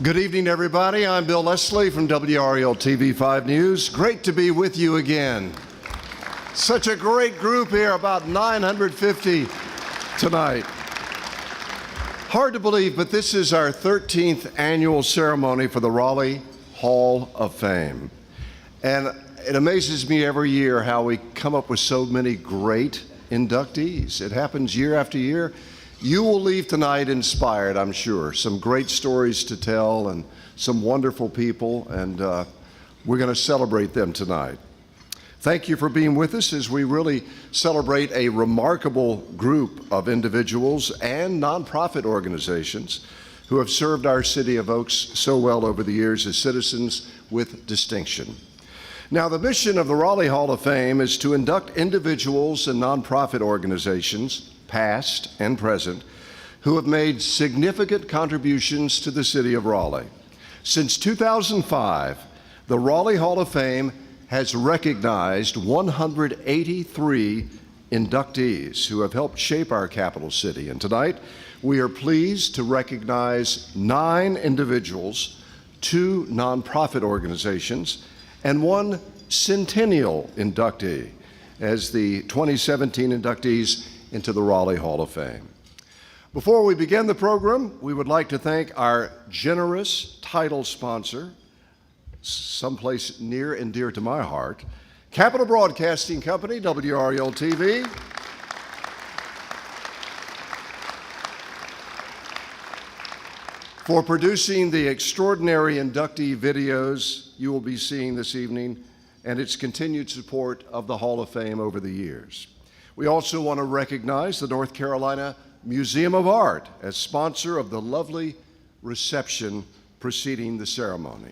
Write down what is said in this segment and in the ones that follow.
Good evening, everybody. I'm Bill Leslie from WREL TV 5 News. Great to be with you again. Such a great group here, about 950 tonight. Hard to believe, but this is our 13th annual ceremony for the Raleigh Hall of Fame. And it amazes me every year how we come up with so many great inductees. It happens year after year. You will leave tonight inspired, I'm sure. Some great stories to tell and some wonderful people, and we're going to celebrate them tonight. Thank you for being with us as we really celebrate a remarkable group of individuals and nonprofit organizations who have served our city of Oaks so well over the years as citizens with distinction. Now, the mission of the Raleigh Hall of Fame is to induct individuals and nonprofit organizations, past and present, who have made significant contributions to the city of Raleigh. Since 2005, the Raleigh Hall of Fame has recognized 183 inductees who have helped shape our capital city. And tonight, we are pleased to recognize 9 individuals, 2 nonprofit organizations, and 1 centennial inductee as the 2017 inductees into the Raleigh Hall of Fame. Before we begin the program, we would like to thank our generous title sponsor, someplace near and dear to my heart, Capital Broadcasting Company, WREL TV, for producing the extraordinary inductee videos you will be seeing this evening and its continued support of the Hall of Fame over the years. We also want to recognize the North Carolina Museum of Art as sponsor of the lovely reception preceding the ceremony.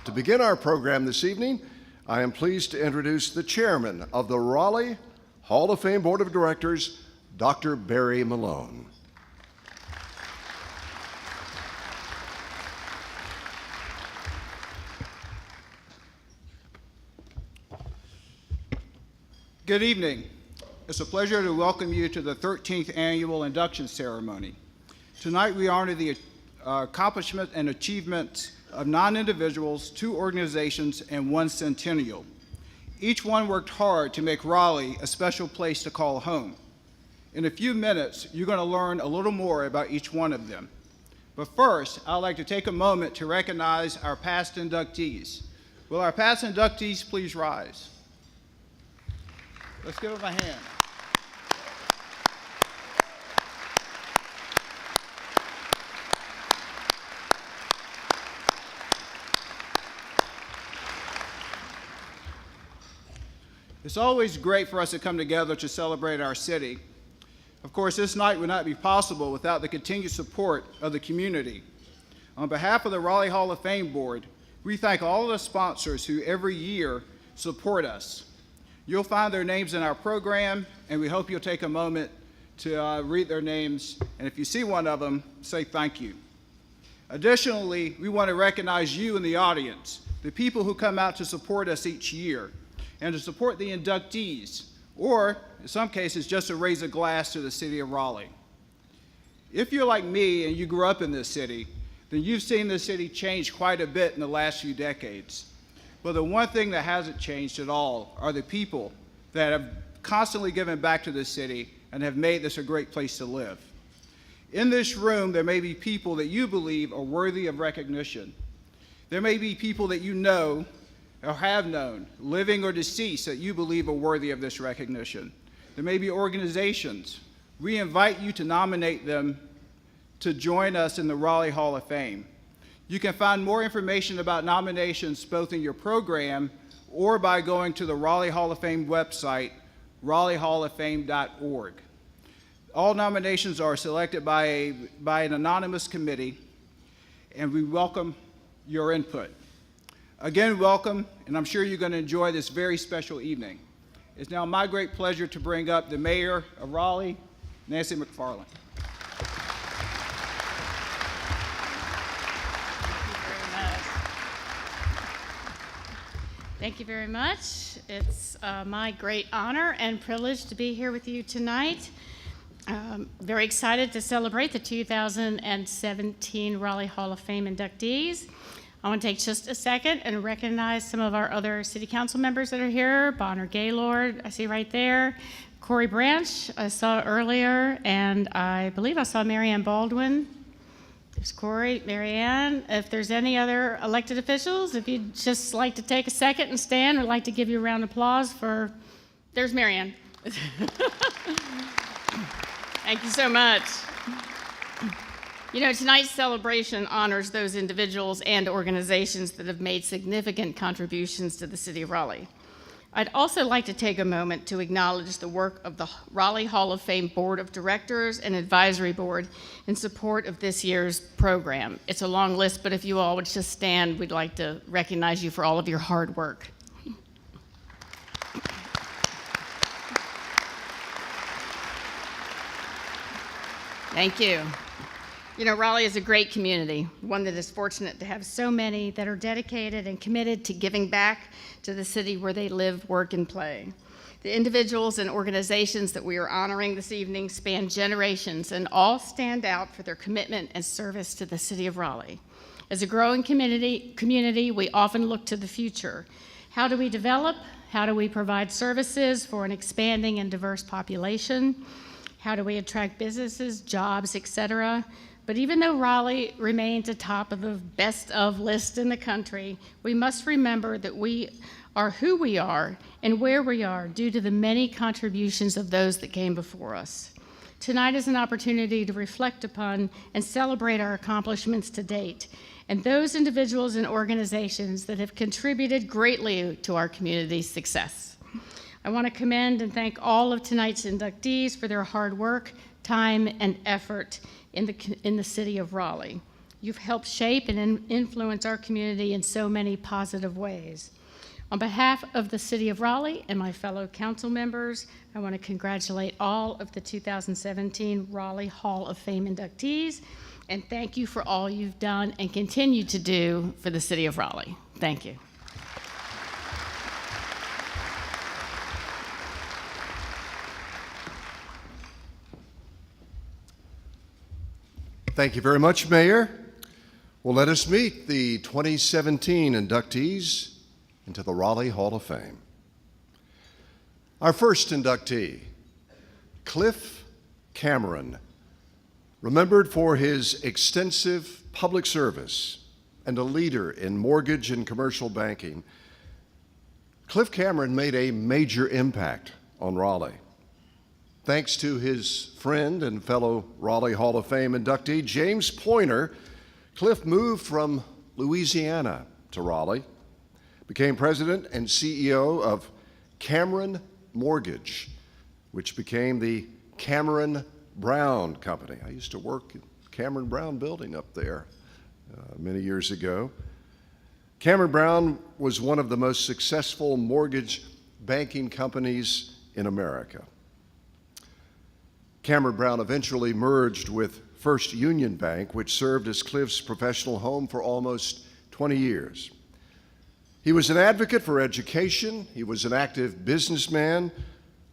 To begin our program this evening, I am pleased to introduce the chairman of the Raleigh Hall of Fame Board of Directors, Dr. Barry Malone. Good evening. It's a pleasure to welcome you to the 13th annual induction ceremony. Tonight we honor the accomplishment and achievement of 9 individuals, 2 organizations, and 1 centennial. Each one worked hard to make Raleigh a special place to call home. In a few minutes, you're going to learn a little more about each one of them. But first, I'd like to take a moment to recognize our past inductees. Will our past inductees please rise? Let's give them a hand. It's always great for us to come together to celebrate our city. Of course, this night would not be possible without the continued support of the community. On behalf of the Raleigh Hall of Fame Board, we thank all of the sponsors who every year support us. You'll find their names in our program, and we hope you'll take a moment to read their names, and if you see one of them, say thank you. Additionally, we want to recognize you in the audience, the people who come out to support us each year, and to support the inductees, or in some cases, just to raise a glass to the city of Raleigh. If you're like me and you grew up in this city, then you've seen this city change quite a bit in the last few decades. But the one thing that hasn't changed at all are the people that have constantly given back to this city and have made this a great place to live. In this room, there may be people that you believe are worthy of recognition. There may be people that you know or have known, living or deceased, that you believe are worthy of this recognition. There may be organizations. We invite you to nominate them to join us in the Raleigh Hall of Fame. You can find more information about nominations both in your program or by going to the Raleigh Hall of Fame website, raleighhalloffame.org. All nominations are selected by an anonymous committee, and we welcome your input. Again, welcome, and I'm sure you're going to enjoy this very special evening. It's now my great pleasure to bring up the Mayor of Raleigh, Nancy McFarland. Thank you very much. It's my great honor and privilege to be here with you tonight. Very excited to celebrate the 2017 Raleigh Hall of Fame inductees. I want to take just a second and recognize some of our other city council members that are here. Bonner Gaylord, I see right there. Corey Branch, I saw earlier, and I believe I saw Marianne Baldwin. There's Corey, Marianne. If there's any other elected officials, if you'd just like to take a second and stand, I'd like to give you a round of applause for, there's Marianne. Thank you so much. You know, tonight's celebration honors those individuals and organizations that have made significant contributions to the City of Raleigh. I'd also like to take a moment to acknowledge the work of the Raleigh Hall of Fame Board of Directors and Advisory Board in support of this year's program. It's a long list, but if you all would just stand, we'd like to recognize you for all of your hard work. Thank you. You know, Raleigh is a great community, one that is fortunate to have so many that are dedicated and committed to giving back to the city where they live, work, and play. The individuals and organizations that we are honoring this evening span generations and all stand out for their commitment and service to the City of Raleigh. As a growing community, we often look to the future. How do we develop? How do we provide services for an expanding and diverse population? How do we attract businesses, jobs, et cetera? But even though Raleigh remains atop of the best of list in the country, we must remember that we are who we are and where we are due to the many contributions of those that came before us. Tonight is an opportunity to reflect upon and celebrate our accomplishments to date and those individuals and organizations that have contributed greatly to our community's success. I want to commend and thank all of tonight's inductees for their hard work, time, and effort in the City of Raleigh. You've helped shape and influence our community in so many positive ways. On behalf of the City of Raleigh and my fellow council members, I want to congratulate all of the 2017 Raleigh Hall of Fame inductees, and thank you for all you've done and continue to do for the City of Raleigh. Thank you. Thank you very much, Mayor. Well, let us meet the 2017 inductees into the Raleigh Hall of Fame. Our first inductee, Cliff Cameron, remembered for his extensive public service and a leader in mortgage and commercial banking. Cliff Cameron made a major impact on Raleigh. Thanks to his friend and fellow Raleigh Hall of Fame inductee, James Pointer, Cliff moved from Louisiana to Raleigh, became president and CEO of Cameron Mortgage, which became the Cameron Brown Company. I used to work at Cameron Brown building up there many years ago. Cameron Brown was one of the most successful mortgage banking companies in America. Cameron Brown eventually merged with First Union Bank, which served as Cliff's professional home for almost 20 years. He was an advocate for education. He was an active businessman,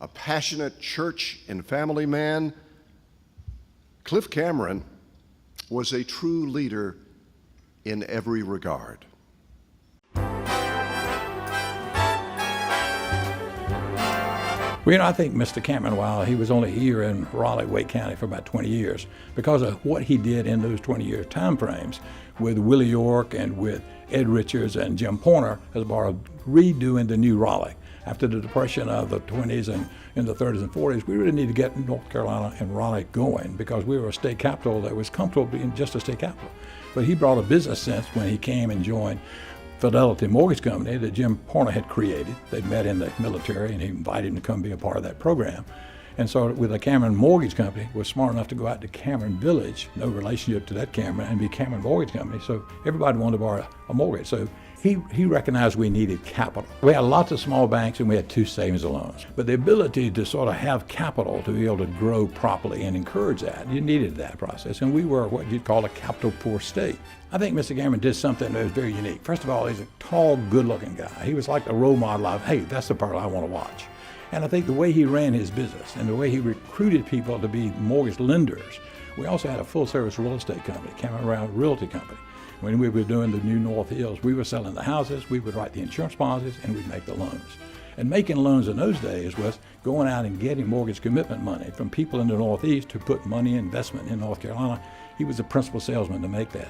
a passionate church and family man. Cliff Cameron was a true leader in every regard. Well, you know, I think Mr. Cameron, while he was only here in Raleigh, Wake County for about 20 years, because of what he did in those 20-year time frames with Willie York and with Ed Richards and Jim Pointer as part of redoing the new Raleigh. After the Depression of the 20s and in the 30s and 40s, we really needed to get North Carolina and Raleigh going because we were a state capital that was comfortable being just a state capital. But he brought a business sense when he came and joined Fidelity Mortgage Company that Jim Pointer had created. They met in the military and he invited him to come be a part of that program. And so with the Cameron Mortgage Company, was smart enough to go out to Cameron Village, no relationship to that Cameron, and be Cameron Mortgage Company. So everybody wanted to borrow a mortgage. So he recognized we needed capital. We had lots of small banks and we had 2 savings and loans. But the ability to sort of have capital to be able to grow properly and encourage that, you needed that process. And we were what you'd call a capital poor state. I think Mr. Cameron did something that was very unique. First of all, he's a tall, good-looking guy. He was like the role model of, hey, that's the part I want to watch. And I think the way he ran his business and the way he recruited people to be mortgage lenders. We also had a full-service real estate company, Cameron Round Realty Company. When we were doing the new North Hills, we were selling the houses, we would write the insurance policies, and we'd make the loans. And making loans in those days was going out and getting mortgage commitment money from people in the Northeast who put money investment in North Carolina. He was the principal salesman to make that.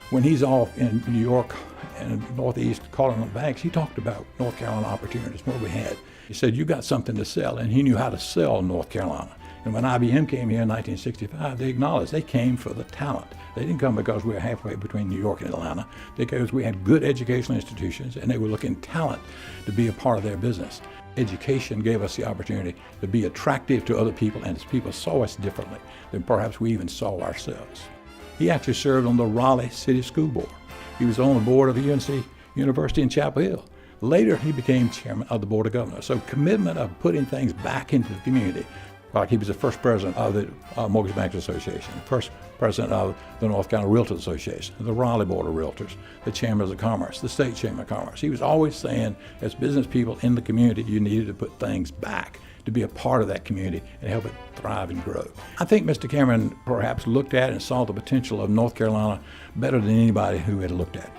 When he's off in New York and Northeast calling on banks, he talked about North Carolina opportunities, what we had. He said, you got something to sell, and he knew how to sell North Carolina. And when IBM came here in 1965, they acknowledged they came for the talent. They didn't come because we were halfway between New York and Atlanta, because we had good educational institutions and they were looking talent to be a part of their business. Education gave us the opportunity to be attractive to other people, and as people saw us differently than perhaps we even saw ourselves. He actually served on the Raleigh City School Board. He was on the board of UNC University in Chapel Hill. Later, he became chairman of the Board of Governors. So commitment of putting things back into the community. Like he was the first president of the Mortgage Bankers Association, the first president of the North Carolina Realtors Association, the Raleigh Board of Realtors, the Chamber of Commerce, the State Chamber of Commerce. He was always saying, as business people in the community, you needed to put things back to be a part of that community and help it thrive and grow. I think Mr. Cameron perhaps looked at and saw the potential of North Carolina better than anybody who had looked at it.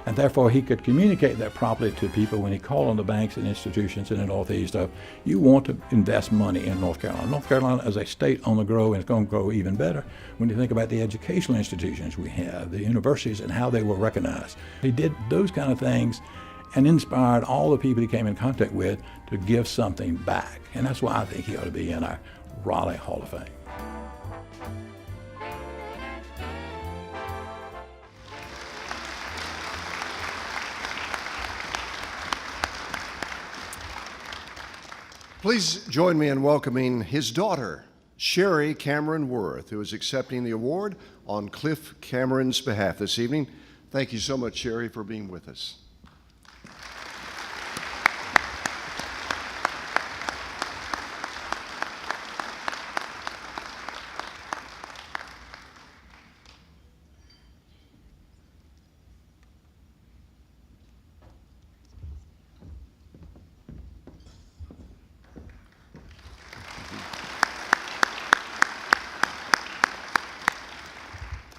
And therefore, he could communicate that properly to people when he called on the banks and institutions in the Northeast of, you want to invest money in North Carolina. North Carolina is a state on the grow, and it's going to grow even better when you think about the educational institutions we have, the universities and how they were recognized. He did those kind of things and inspired all the people he came in contact with to give something back. And that's why I think he ought to be in our Raleigh Hall of Fame. Please join me in welcoming his daughter, Sherry Cameron Worth, who is accepting the award on Cliff Cameron's behalf this evening. Thank you so much, Sherry, for being with us.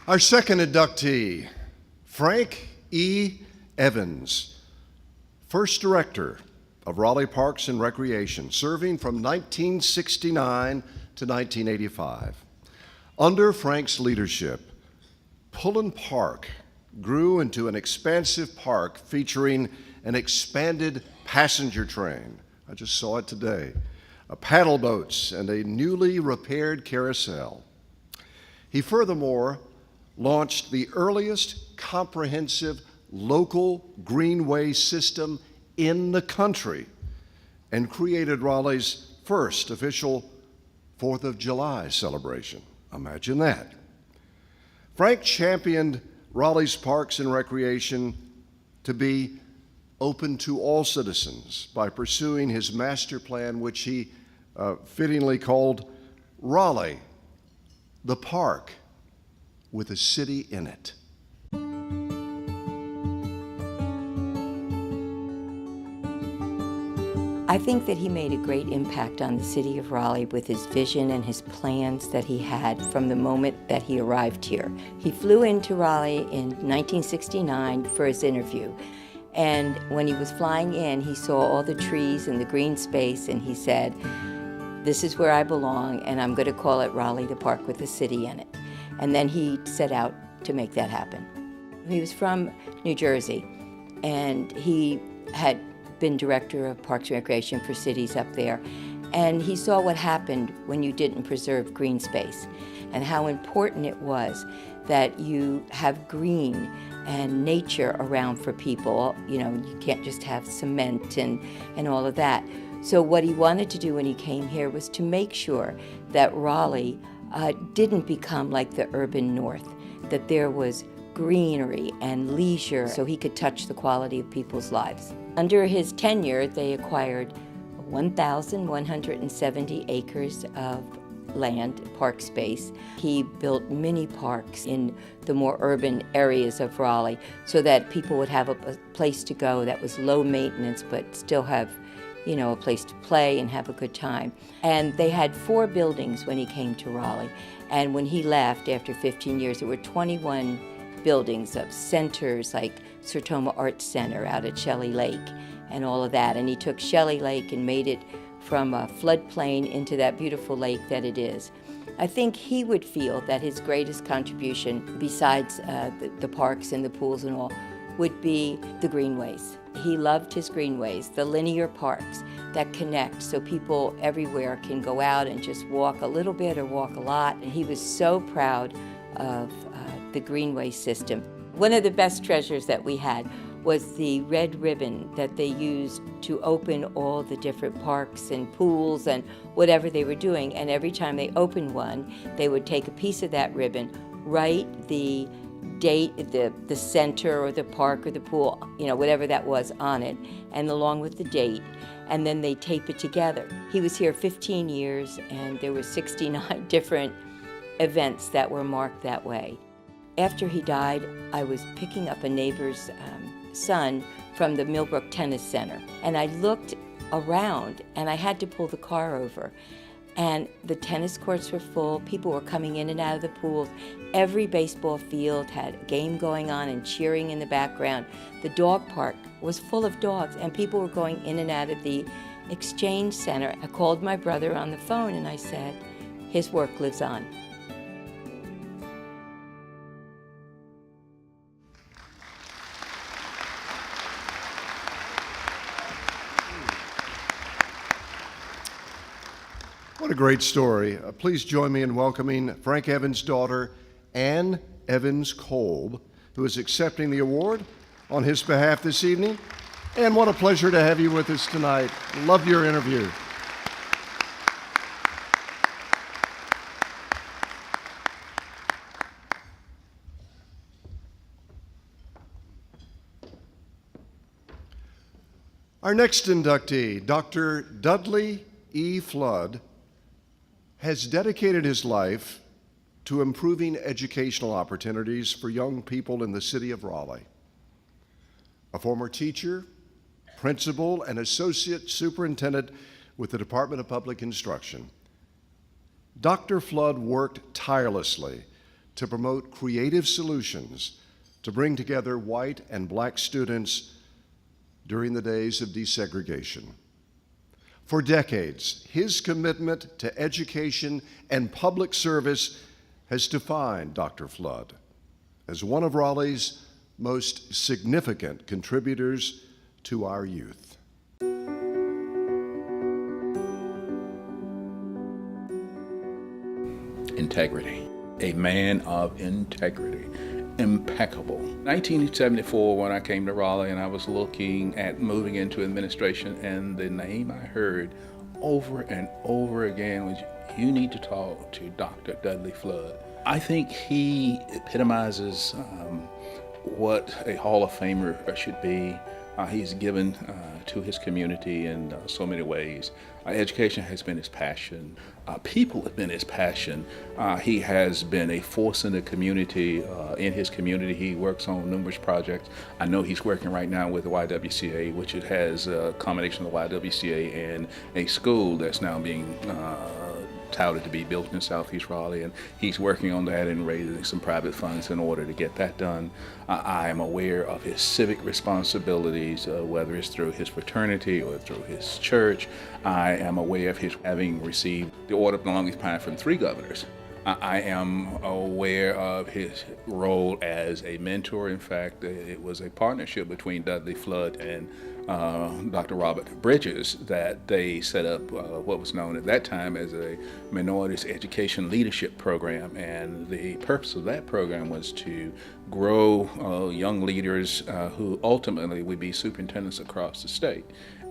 Our second inductee, Frank E. Evans, first director of Raleigh Parks and Recreation, serving from 1969 to 1985. Under Frank's leadership, Pullen Park grew into an expansive park featuring an expanded passenger train. I just saw it today. Paddle boats and a newly repaired carousel. He furthermore launched the earliest comprehensive local greenway system in the country and created Raleigh's first official 4th of July celebration. Imagine that. Frank championed Raleigh's Parks and Recreation to be open to all citizens by pursuing his master plan, which he fittingly called Raleigh, the Park with a city in it. I think that he made a great impact on the city of Raleigh with his vision and his plans that he had from the moment that he arrived here. He flew into Raleigh in 1969 for his interview. And when he was flying in, he saw all the trees and the green space, and he said, this is where I belong, and I'm going to call it Raleigh, the Park with a city in it. And then he set out to make that happen. He was from New Jersey, and he had been director of Parks and Recreation for cities up there. And he saw what happened when you didn't preserve green space and how important it was that you have green and nature around for people. You know, you can't just have cement and all of that. So what he wanted to do when he came here was to make sure that Raleigh didn't become like the urban north, that there was greenery and leisure so he could touch the quality of people's lives. Under his tenure, they acquired 1,170 acres of land, park space. He built mini parks in the more urban areas of Raleigh so that people would have a place to go that was low maintenance but still have a place to play and have a good time. And they had 4 buildings when he came to Raleigh. And when he left after 15 years, there were 21 buildings of centers like Sertoma Arts Center out at Shelley Lake and all of that. And he took Shelley Lake and made it from a floodplain into that beautiful lake that it is. I think he would feel that his greatest contribution, besides the parks and the pools and all, would be the greenways. He loved his greenways, the linear parks that connect so people everywhere can go out and just walk a little bit or walk a lot. And he was so proud of the greenway system. One of the best treasures that we had was the red ribbon that they used to open all the different parks and pools and whatever they were doing. And every time they opened one, they would take a piece of that ribbon, write the date, the center or the park or the pool, whatever that was on it, and along with the date, and then they tape it together. He was here 15 years, and there were 69 different events that were marked that way. After he died, I was picking up a neighbor's son from the Millbrook Tennis Center, and I looked around, and I had to pull the car over. And the tennis courts were full, people were coming in and out of the pools. Every baseball field had a game going on and cheering in the background. The dog park was full of dogs, and people were going in and out of the exchange center. I called my brother on the phone and I said, his work lives on. What a great story. Please join me in welcoming Frank Evans' daughter, Ann Evans Kolb, who is accepting the award on his behalf this evening. Ann, what a pleasure to have you with us tonight. Love your interview. Our next inductee, Dr. Dudley E. Flood, has dedicated his life to improving educational opportunities for young people in the city of Raleigh. A former teacher, principal, and associate superintendent with the Department of Public Instruction, Dr. Flood worked tirelessly to promote creative solutions to bring together white and black students during the days of desegregation. For decades, his commitment to education and public service has defined Dr. Flood as one of Raleigh's most significant contributors to our youth. Integrity, a man of integrity, impeccable. 1974, when I came to Raleigh and I was looking at moving into administration, and the name I heard over and over again was, you need to talk to Dr. Dudley Flood. I think he epitomizes what a Hall of Famer should be. He's given to his community in so many ways. Education has been his passion. People have been his passion. He has been a force in the community. In his community, he works on numerous projects. I know he's working right now with the YWCA, which it has a combination of the YWCA and a school that's now being touted to be built in Southeast Raleigh, and he's working on that and raising some private funds in order to get that done. I am aware of his civic responsibilities, whether it's through his fraternity or through his church. I am aware of his having received the Order of the Longest Pine from 3 governors. I am aware of his role as a mentor. In fact, it was a partnership between Dudley Flood and Dr. Robert Bridges that they set up what was known at that time as a Minorities Education Leadership Program. And the purpose of that program was to grow young leaders who ultimately would be superintendents across the state.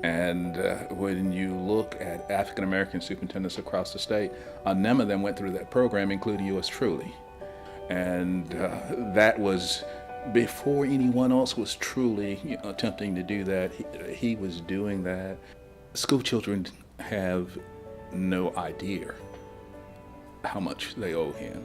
And when you look at African American superintendents across the state, a number of them went through that program, including yours truly. And that was before anyone else was truly attempting to do that. He was doing that. School children have no idea how much they owe him.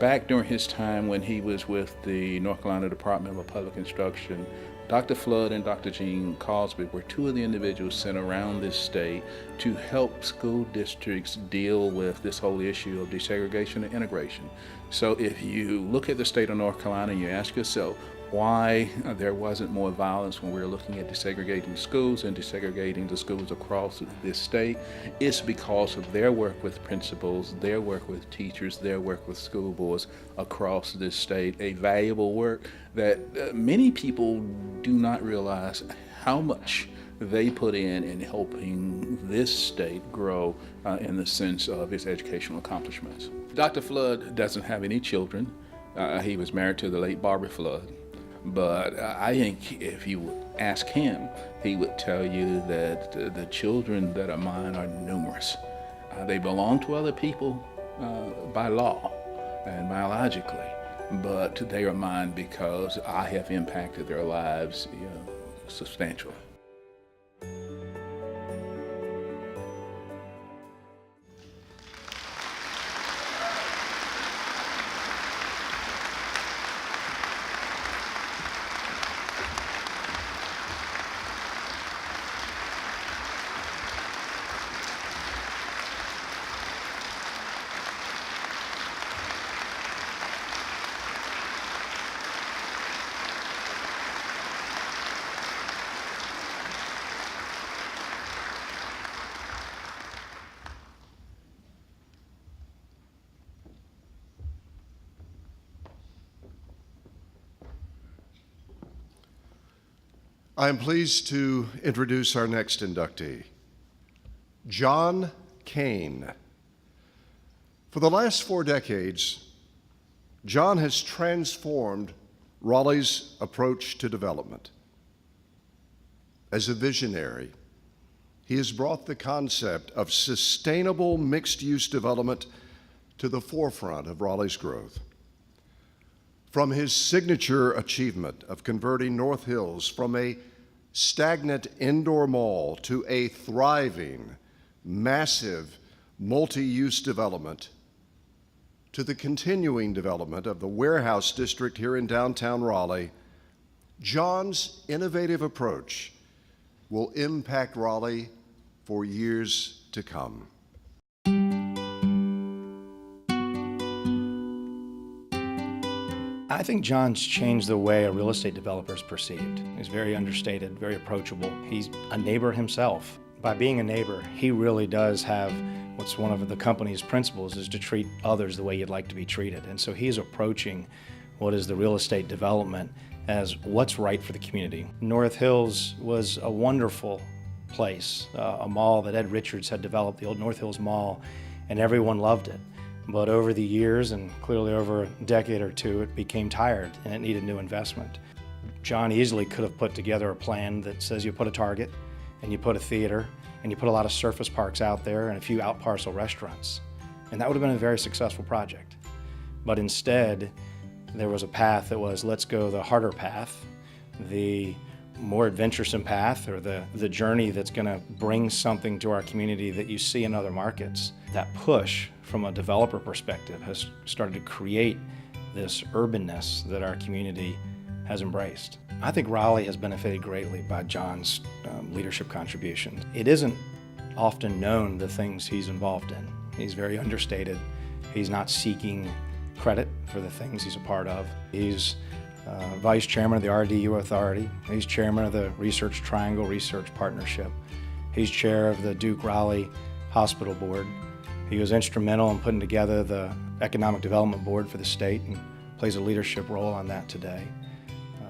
Back during his time when he was with the North Carolina Department of Public Instruction, Dr. Flood and Dr. Gene Cosby were two of the individuals sent around this state to help school districts deal with this whole issue of desegregation and integration. So if you look at the state of North Carolina and you ask yourself why there wasn't more violence when we were looking at desegregating schools and desegregating the schools across this state, it's because of their work with principals, their work with teachers, their work with school boards across this state, a valuable work that many people do not realize how much they put in helping this state grow in the sense of its educational accomplishments. Dr. Flood doesn't have any children. He was married to the late Barbara Flood. But I think if you would ask him, he would tell you that the children that are mine are numerous. They belong to other people by law and biologically, but they are mine because I have impacted their lives substantially. I am pleased to introduce our next inductee, John Kane. For the last 4 decades, John has transformed Raleigh's approach to development. As a visionary, he has brought the concept of sustainable mixed-use development to the forefront of Raleigh's growth. From his signature achievement of converting North Hills from a stagnant indoor mall to a thriving, massive, multi-use development, to the continuing development of the warehouse district here in downtown Raleigh, John's innovative approach will impact Raleigh for years to come. I think John's changed the way a real estate developer is perceived. He's very understated, very approachable. He's a neighbor himself. By being a neighbor, he really does have what's one of the company's principles is to treat others the way you'd like to be treated. And so he's approaching what is the real estate development as what's right for the community. North Hills was a wonderful place, a mall that Ed Richards had developed, the old North Hills Mall, and everyone loved it. But over the years, and clearly over a decade or two, it became tired and it needed new investment. John easily could have put together a plan that says you put a Target and you put a theater and you put a lot of surface parks out there and a few out parcel restaurants. And that would have been a very successful project. But instead, there was a path that was, let's go the harder path, the more adventuresome path, or the journey that's going to bring something to our community that you see in other markets. That push from a developer perspective has started to create this urbanness that our community has embraced. I think Raleigh has benefited greatly by John's leadership contributions. It isn't often known the things he's involved in. He's very understated. He's not seeking credit for the things he's a part of. He's Vice Chairman of the RDU Authority. He's Chairman of the Research Triangle Research Partnership. He's Chair of the Duke Raleigh Hospital Board. He was instrumental in putting together the Economic Development Board for the state and plays a leadership role on that today.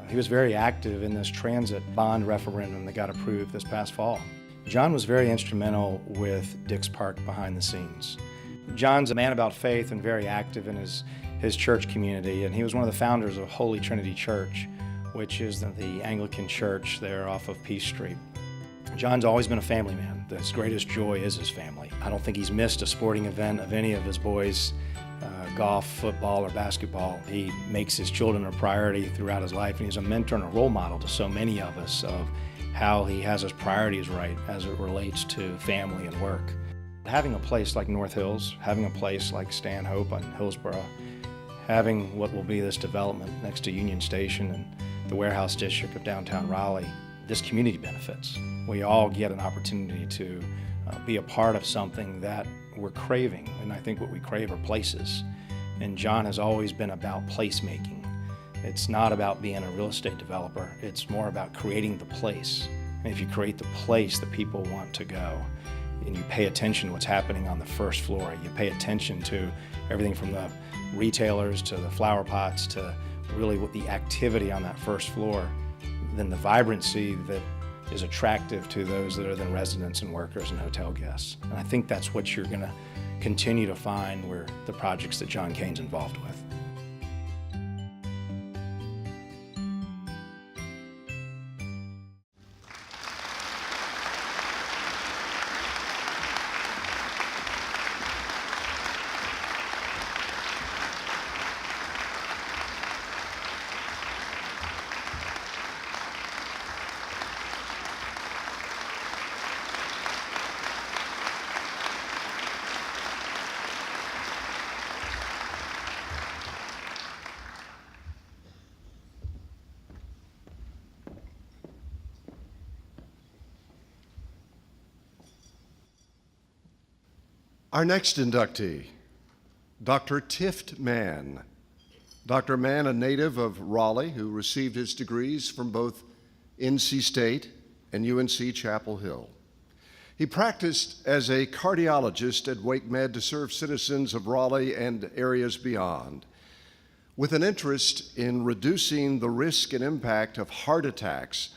He was very active in this transit bond referendum that got approved this past fall. John was very instrumental with Dix Park behind the scenes. John's a man about faith and very active in his church community, and he was one of the founders of Holy Trinity Church, which is the Anglican church there off of Peace Street. John's always been a family man. His greatest joy is his family. I don't think he's missed a sporting event of any of his boys, golf, football, or basketball. He makes his children a priority throughout his life, and he's a mentor and a role model to so many of us of how he has his priorities right as it relates to family and work. Having a place like North Hills, having a place like Stanhope and Hillsborough, Having what will be this development next to Union Station and the warehouse district of downtown Raleigh, this community benefits. We all get an opportunity to be a part of something that we're craving, and I think what we crave are places. And John has always been about placemaking. It's not about being a real estate developer, it's more about creating the place. And if you create the place that people want to go, and you pay attention to what's happening on the first floor, you pay attention to everything from the retailers to the flower pots to really what the activity on that first floor, then the vibrancy that is attractive to those that are then residents and workers and hotel guests. And I think that's what you're going to continue to find where the projects that John Kane's involved with. Our next inductee, Dr. Tift Mann. Dr. Mann, a native of Raleigh, who received his degrees from both NC State and UNC Chapel Hill. He practiced as a cardiologist at Wake Med to serve citizens of Raleigh and areas beyond. With an interest in reducing the risk and impact of heart attacks,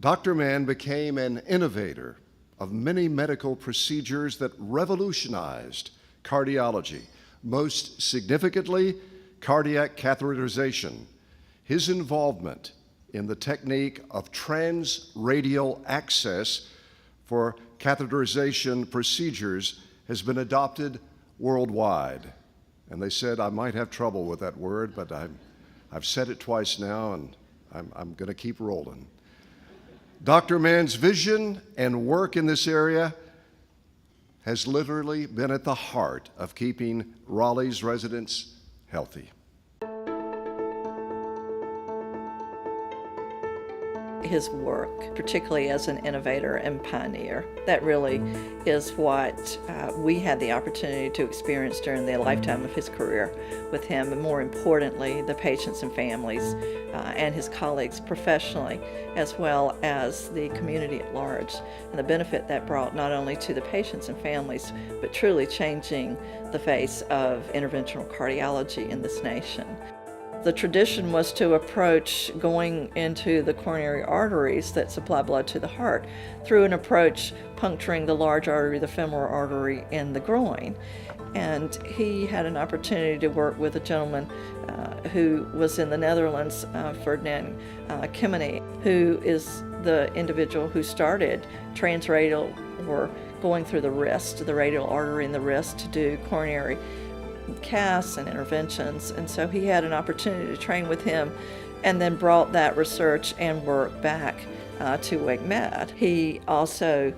Dr. Mann became an innovator of many medical procedures that revolutionized cardiology, most significantly, cardiac catheterization. His involvement in the technique of transradial access for catheterization procedures has been adopted worldwide. And they said I might have trouble with that word, but I've said it twice now, and I'm going to keep rolling. Dr. Mann's vision and work in this area has literally been at the heart of keeping Raleigh's residents healthy. His work, particularly as an innovator and pioneer, that really is what we had the opportunity to experience during the lifetime of his career with him, and more importantly, the patients and families and his colleagues professionally, as well as the community at large, and the benefit that brought not only to the patients and families, but truly changing the face of interventional cardiology in this nation. The tradition was to approach going into the coronary arteries that supply blood to the heart through an approach puncturing the large artery, the femoral artery in the groin. And he had an opportunity to work with a gentleman who was in the Netherlands, Ferdinand Kemeny, who is the individual who started transradial, or going through the wrist, the radial artery in the wrist, to do coronary casts and interventions. And so he had an opportunity to train with him, and then brought that research and work back to Wake Med. He also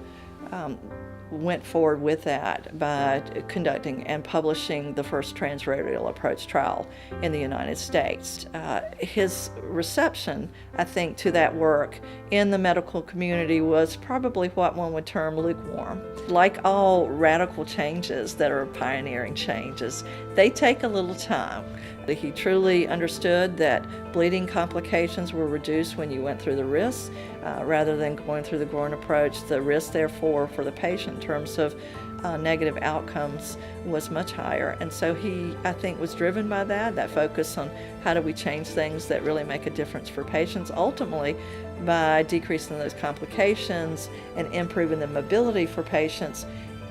went forward with that by conducting and publishing the first transradial approach trial in the United States. His reception, I think, to that work in the medical community was probably what one would term lukewarm. Like all radical changes that are pioneering changes, they take a little time. He truly understood that bleeding complications were reduced when you went through the wrist rather than going through the groin approach. The risk, therefore, for the patient in terms of negative outcomes was much higher. And so he, I think, was driven by that focus on how do we change things that really make a difference for patients, ultimately by decreasing those complications and improving the mobility for patients.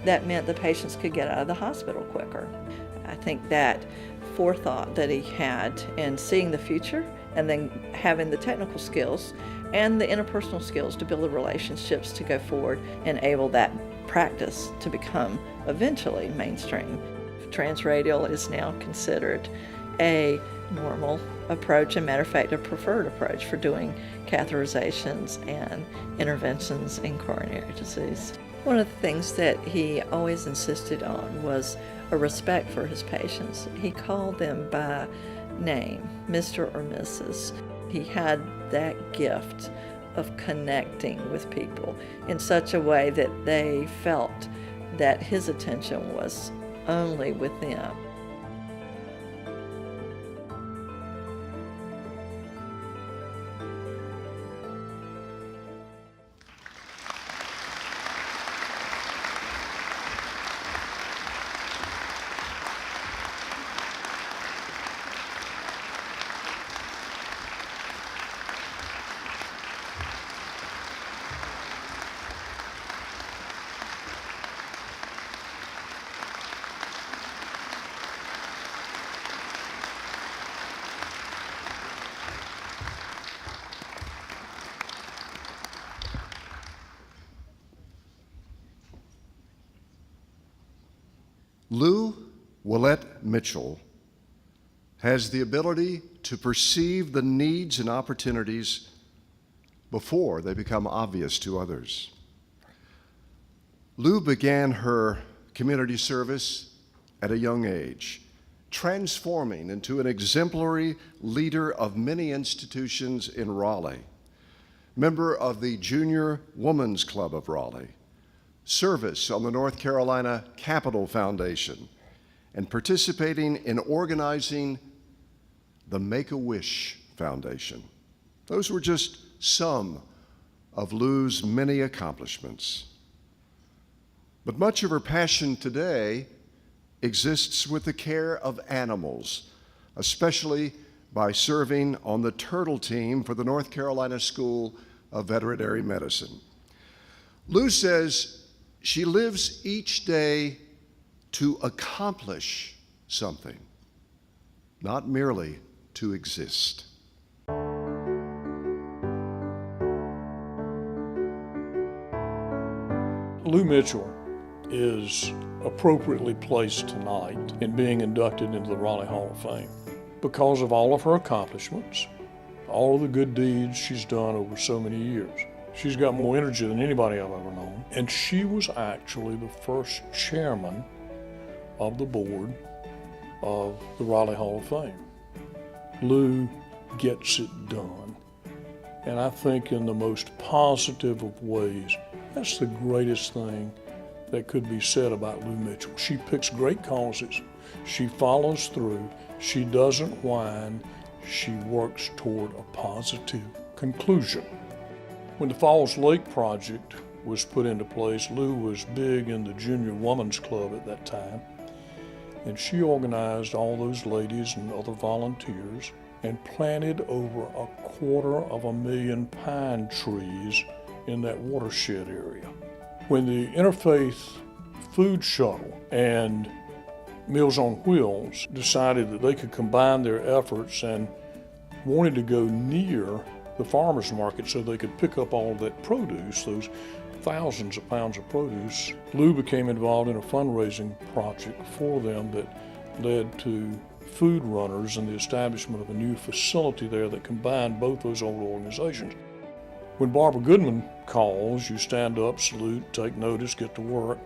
That meant the patients could get out of the hospital quicker. I think that forethought that he had in seeing the future, and then having the technical skills and the interpersonal skills to build the relationships to go forward, enable that practice to become eventually mainstream. Transradial is now considered a normal approach, and matter of fact, a preferred approach for doing catheterizations and interventions in coronary disease. One of the things that he always insisted on was a respect for his patients. He called them by name, Mr. or Mrs. He had that gift of connecting with people in such a way that they felt that his attention was only with them. Lou Willett Mitchell has the ability to perceive the needs and opportunities before they become obvious to others. Lou began her community service at a young age, transforming into an exemplary leader of many institutions in Raleigh, member of the Junior Women's Club of Raleigh, service on the North Carolina Capital Foundation, and participating in organizing the Make-A-Wish Foundation. Those were just some of Lou's many accomplishments. But much of her passion today exists with the care of animals, especially by serving on the turtle team for the North Carolina School of Veterinary Medicine. Lou says she lives each day to accomplish something, not merely to exist. Lou Mitchell is appropriately placed tonight in being inducted into the Raleigh Hall of Fame because of all of her accomplishments, all of the good deeds she's done over so many years. She's got more energy than anybody I've ever known, and she was actually the first chairman of the board of the Raleigh Hall of Fame. Lou gets it done, and I think in the most positive of ways, that's the greatest thing that could be said about Lou Mitchell. She picks great causes, she follows through, she doesn't whine, she works toward a positive conclusion. When the Falls Lake project was put into place, Lou was big in the Junior Women's Club at that time, and she organized all those ladies and other volunteers and planted over 250,000 pine trees in that watershed area. When the Interfaith Food Shuttle and Meals on Wheels decided that they could combine their efforts and wanted to go near the farmers market so they could pick up all of that produce, those thousands of pounds of produce, Lou became involved in a fundraising project for them that led to food runners and the establishment of a new facility there that combined both those old organizations. When Barbara Goodman calls, you stand up, salute, take notice, get to work.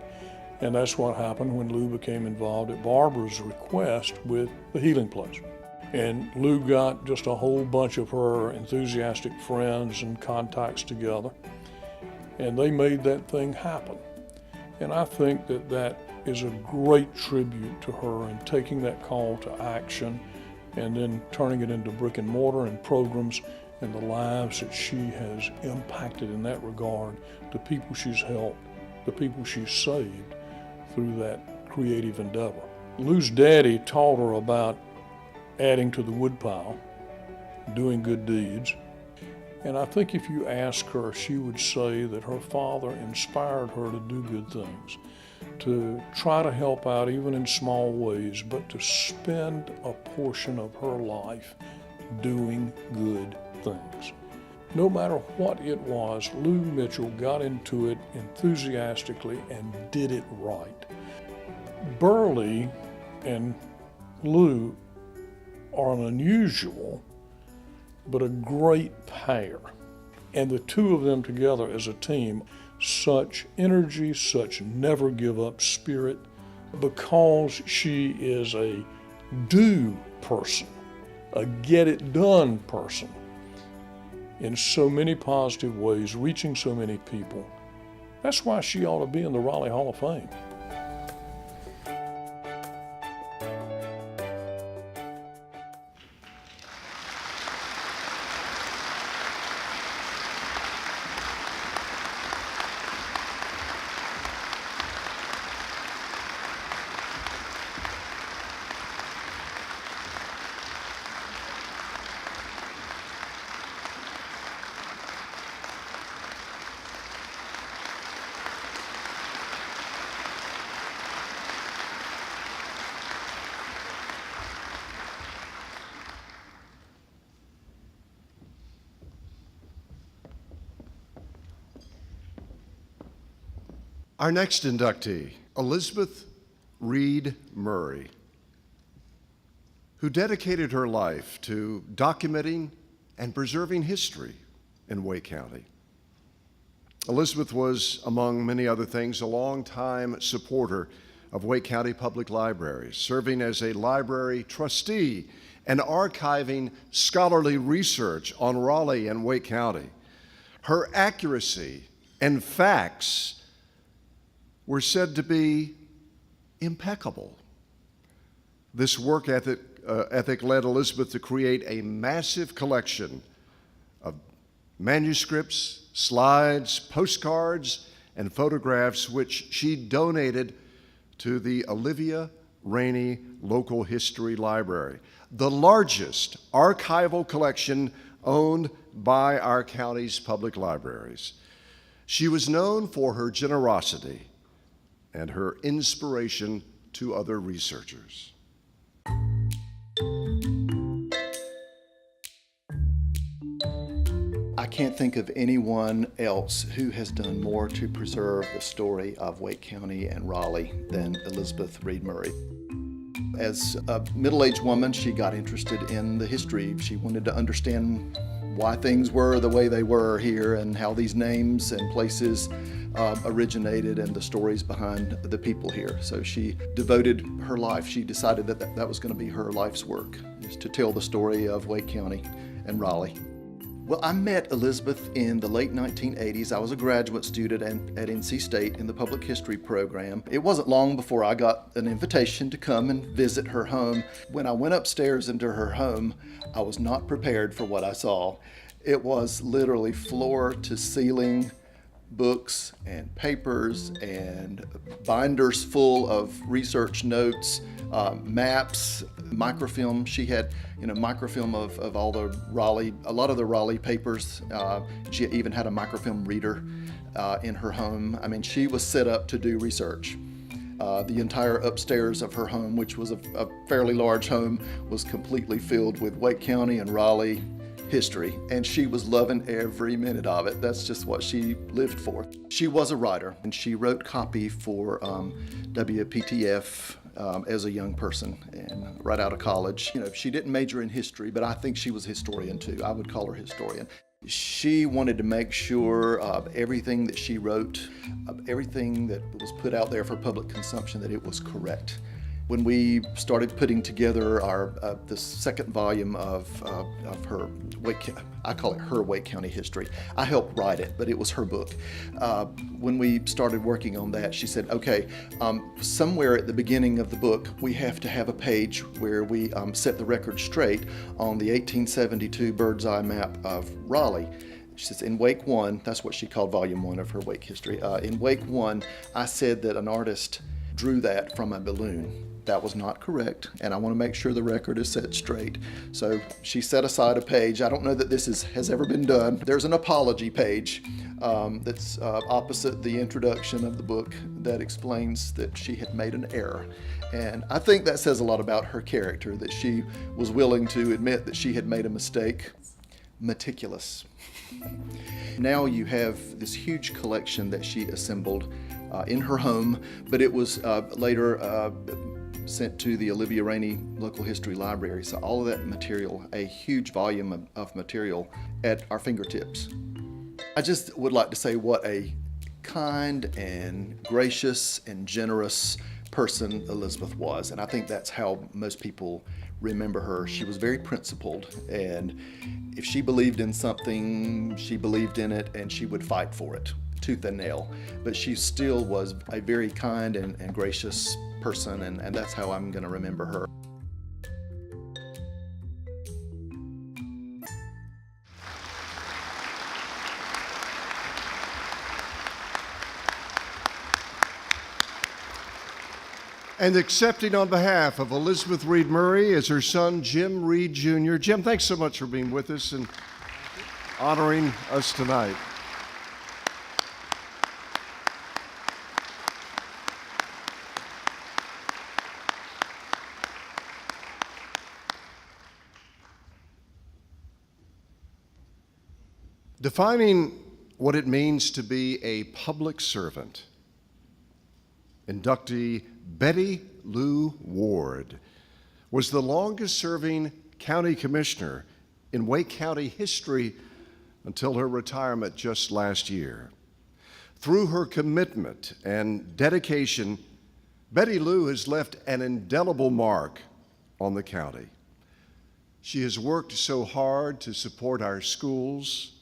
And that's what happened when Lou became involved at Barbara's request with the Healing Place. And Lou got just a whole bunch of her enthusiastic friends and contacts together, and they made that thing happen. And I think that that is a great tribute to her in taking that call to action and then turning it into brick and mortar and programs and the lives that she has impacted in that regard, the people she's helped, the people she's saved through that creative endeavor. Lou's daddy taught her about adding to the woodpile, doing good deeds. And I think if you ask her, she would say that her father inspired her to do good things, to try to help out even in small ways, but to spend a portion of her life doing good things. No matter what it was, Lou Mitchell got into it enthusiastically and did it right. Burley and Lou are an unusual but a great pair. And the two of them together as a team, such energy, such never give up spirit, because she is a do person, a get it done person in so many positive ways, reaching so many people. That's why she ought to be in the Raleigh Hall of Fame. Our next inductee, Elizabeth Reid Murray, who dedicated her life to documenting and preserving history in Wake County. Elizabeth was, among many other things, a longtime supporter of Wake County Public Libraries, serving as a library trustee and archiving scholarly research on Raleigh and Wake County. Her accuracy and facts were said to be impeccable. This work ethic led Elizabeth to create a massive collection of manuscripts, slides, postcards, and photographs, which she donated to the Olivia Rainey Local History Library, the largest archival collection owned by our county's public libraries. She was known for her generosity and her inspiration to other researchers. I can't think of anyone else who has done more to preserve the story of Wake County and Raleigh than Elizabeth Reid Murray. As a middle-aged woman, she got interested in the history. She wanted to understand why things were the way they were here and how these names and places originated and the stories behind the people here. So she devoted her life. She decided that that was going to be her life's work, is to tell the story of Wake County and Raleigh. Well, I met Elizabeth in the late 1980s. I was a graduate student at NC State in the public history program. It wasn't long before I got an invitation to come and visit her home. When I went upstairs into her home, I was not prepared for what I saw. It was literally floor to ceiling books and papers and binders full of research notes, maps, microfilm. She had, microfilm of all the Raleigh, a lot of the Raleigh papers. She even had a microfilm reader in her home. I mean, she was set up to do research. The entire upstairs of her home, which was a fairly large home, was completely filled with Wake County and Raleigh history, and she was loving every minute of it. That's just what she lived for. She was a writer, and she wrote copy for WPTF as a young person and right out of college. She didn't major in history, but I think she was a historian too. I would call her historian. She wanted to make sure everything that she wrote, everything that was put out there for public consumption, that it was correct. When we started putting together the second volume of her I call it her Wake County history. I helped write it, but it was her book. When we started working on that, she said, okay, somewhere at the beginning of the book, we have to have a page where we set the record straight on the 1872 bird's eye map of Raleigh. She says, in Wake 1, that's what she called volume 1 of her Wake history. In Wake 1, I said that an artist drew that from a balloon. That was not correct, and I want to make sure the record is set straight. So she set aside a page. I don't know that this has ever been done. There's an apology page that's opposite the introduction of the book that explains that she had made an error. And I think that says a lot about her character, that she was willing to admit that she had made a mistake. Meticulous. Now you have this huge collection that she assembled in her home, but it was later sent to the Olivia Rainey Local History Library. So all of that material, a huge volume of material at our fingertips. I just would like to say what a kind and gracious and generous person Elizabeth was, and I think that's how most people remember her. She was very principled, and if she believed in something, she believed in it, and she would fight for it, tooth and nail. But she still was a very kind and gracious person, and that's how I'm going to remember her. And accepting on behalf of Elizabeth Reid Murray is her son, Jim Reid Jr. Jim, thanks so much for being with us and honoring us tonight. Defining what it means to be a public servant, inductee Betty Lou Ward was the longest-serving county commissioner in Wake County history until her retirement just last year. Through her commitment and dedication, Betty Lou has left an indelible mark on the county. She has worked so hard to support our schools,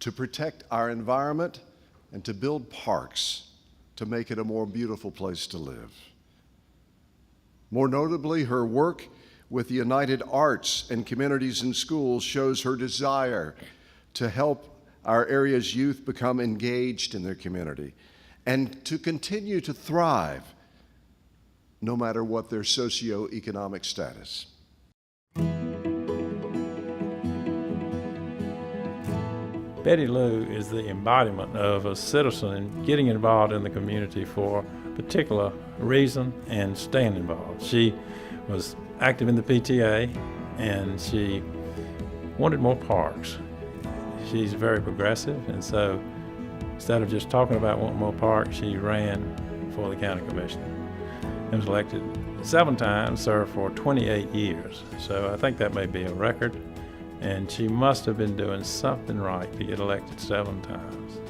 to protect our environment, and to build parks to make it a more beautiful place to live. More notably, her work with the United Arts and Communities in Schools shows her desire to help our area's youth become engaged in their community and to continue to thrive no matter what their socioeconomic status. Betty Lou is the embodiment of a citizen in getting involved in the community for a particular reason and staying involved. She was active in the PTA and she wanted more parks. She's very progressive, and so instead of just talking about wanting more parks, she ran for the county commissioner and was elected 7 times, served for 28 years. So I think that may be a record. And she must have been doing something right to get elected 7 times.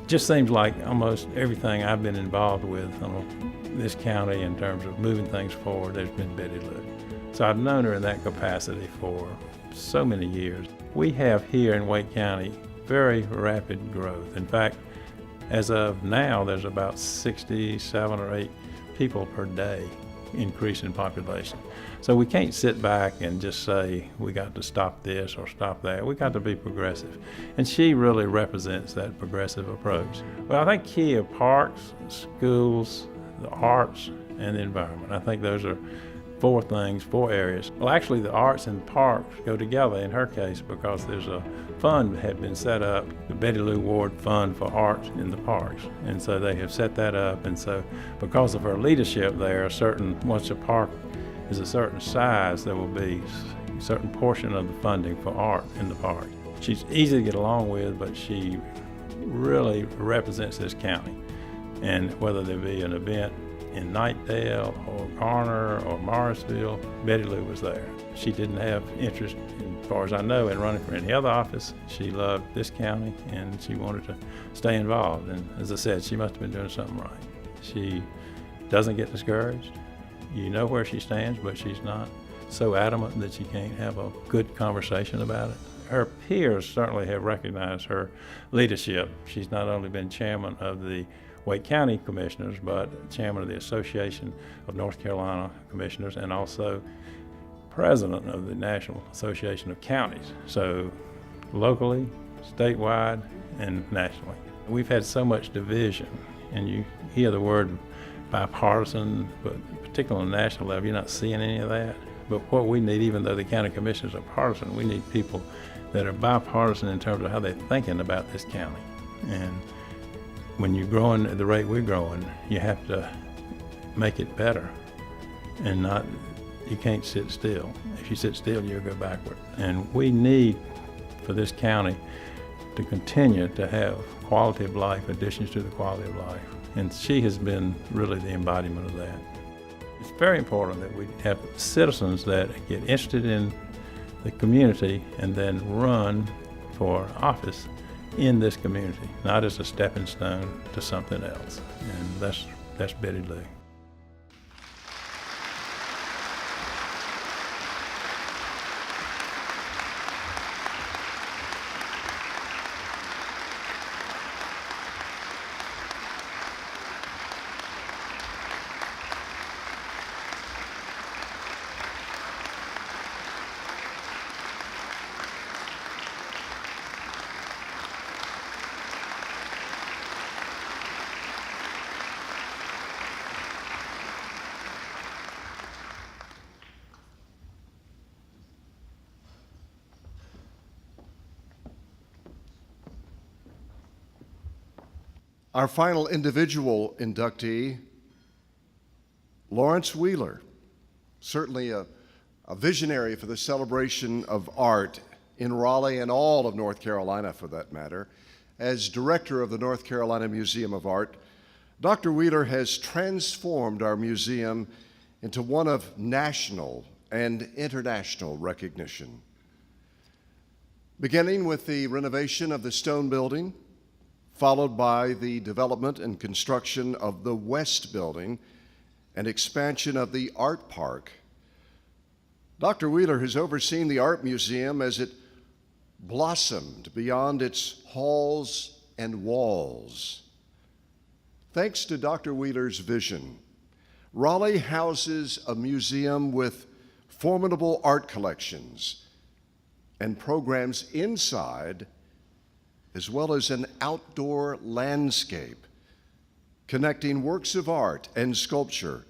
Just seems like almost everything I've been involved with in this county in terms of moving things forward, there's been Betty Lou. So I've known her in that capacity for so many years. We have here in Wake County very rapid growth. In fact, as of now, there's about 67 or 8 people per day increase in population. So we can't sit back and just say we got to stop this or stop that. We got to be progressive. And she really represents that progressive approach. Well, I think key are parks, schools, the arts, and the environment. I think those are 4 things, 4 areas. Well, actually the arts and parks go together in her case because there's a fund that had been set up, the Betty Lou Ward Fund for Arts in the Parks. And so they have set that up, and so because of her leadership there, once a park is a certain size, there will be a certain portion of the funding for art in the park. She's easy to get along with, but she really represents this county. And whether there be an event in Knightdale or Garner or Morrisville, Betty Lou was there. She didn't have interest, as far as I know, in running for any other office. She loved this county and she wanted to stay involved. And as I said, she must have been doing something right. She doesn't get discouraged. You know where she stands, but she's not so adamant that you can't have a good conversation about it. Her peers certainly have recognized her leadership. She's not only been chairman of the Wake County Commissioners, but chairman of the Association of North Carolina Commissioners and also president of the National Association of Counties. So locally, statewide, and nationally. We've had so much division, and you hear the word bipartisan, but particularly on the national level, you're not seeing any of that. But what we need, even though the county commissioners are partisan, we need people that are bipartisan in terms of how they're thinking about this county. And when you're growing at the rate we're growing, you have to make it better and you can't sit still. If you sit still, you'll go backward. And we need for this county to continue to have quality of life, additions to the quality of life. And she has been really the embodiment of that. It's very important that we have citizens that get interested in the community and then run for office in this community, not as a stepping stone to something else. And that's Betty Lou. Our final individual inductee, Lawrence Wheeler, certainly a visionary for the celebration of art in Raleigh and all of North Carolina, for that matter. As director of the North Carolina Museum of Art, Dr. Wheeler has transformed our museum into one of national and international recognition. Beginning with the renovation of the stone building, followed by the development and construction of the West Building and expansion of the Art Park, Dr. Wheeler has overseen the Art Museum as it blossomed beyond its halls and walls. Thanks to Dr. Wheeler's vision, Raleigh houses a museum with formidable art collections and programs inside, as well as an outdoor landscape connecting works of art and sculpture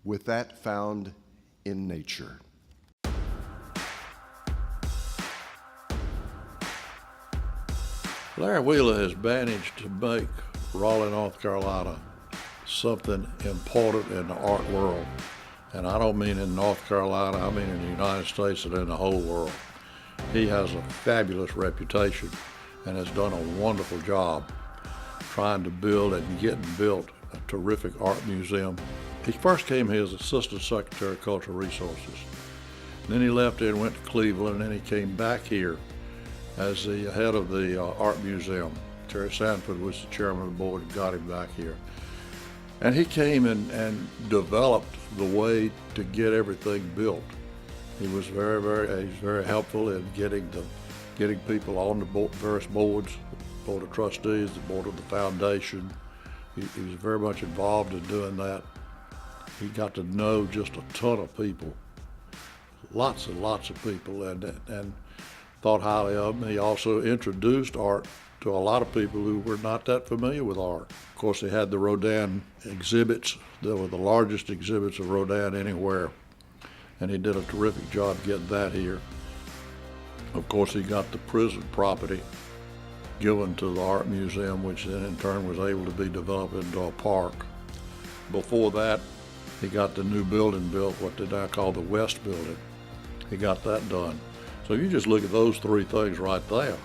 with that found in nature. Larry Wheeler has managed to make Raleigh, North Carolina something important in the art world. And I don't mean in North Carolina, I mean in the United States and in the whole world. He has a fabulous reputation and has done a wonderful job trying to build and getting built a terrific art museum. He first came here as Assistant Secretary of Cultural Resources. Then he left here and went to Cleveland, and then he came back here as the head of the Art Museum. Terry Sanford was the chairman of the board and got him back here. And he came and developed the way to get everything built. He was very helpful in getting people on the various boards, the Board of Trustees, the Board of the Foundation. He was very much involved in doing that. He got to know just a ton of people, lots and lots of people, and thought highly of him. He also introduced art to a lot of people who were not that familiar with art. Of course, they had the Rodin exhibits. They were the largest exhibits of Rodin anywhere, and he did a terrific job getting that here. Of course, he got the prison property given to the Art Museum, which then in turn was able to be developed into a park. Before that, he got the new building built, what they now call the West Building. He got that done. So you just look at those three things right there.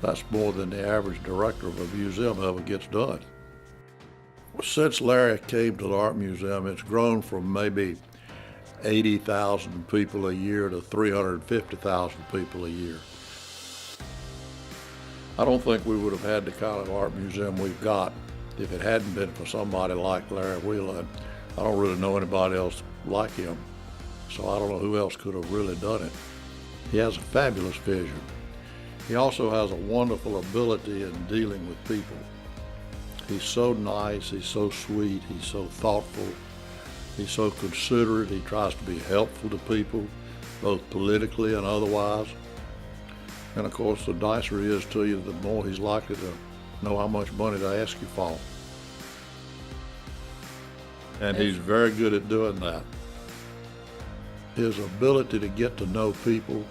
That's more than the average director of a museum ever gets done. Since Larry came to the Art Museum, it's grown from maybe 80,000 people a year to 350,000 people a year. I don't think we would have had the kind of art museum we've got if it hadn't been for somebody like Larry Wheeler. I don't really know anybody else like him, so I don't know who else could have really done it. He has a fabulous vision. He also has a wonderful ability in dealing with people. He's so nice, he's so sweet, he's so thoughtful, he's so considerate. He tries to be helpful to people, both politically and otherwise. And of course, the nicer he is to you, the more he's likely to know how much money to ask you for. And he's very good at doing that. His ability to get to know people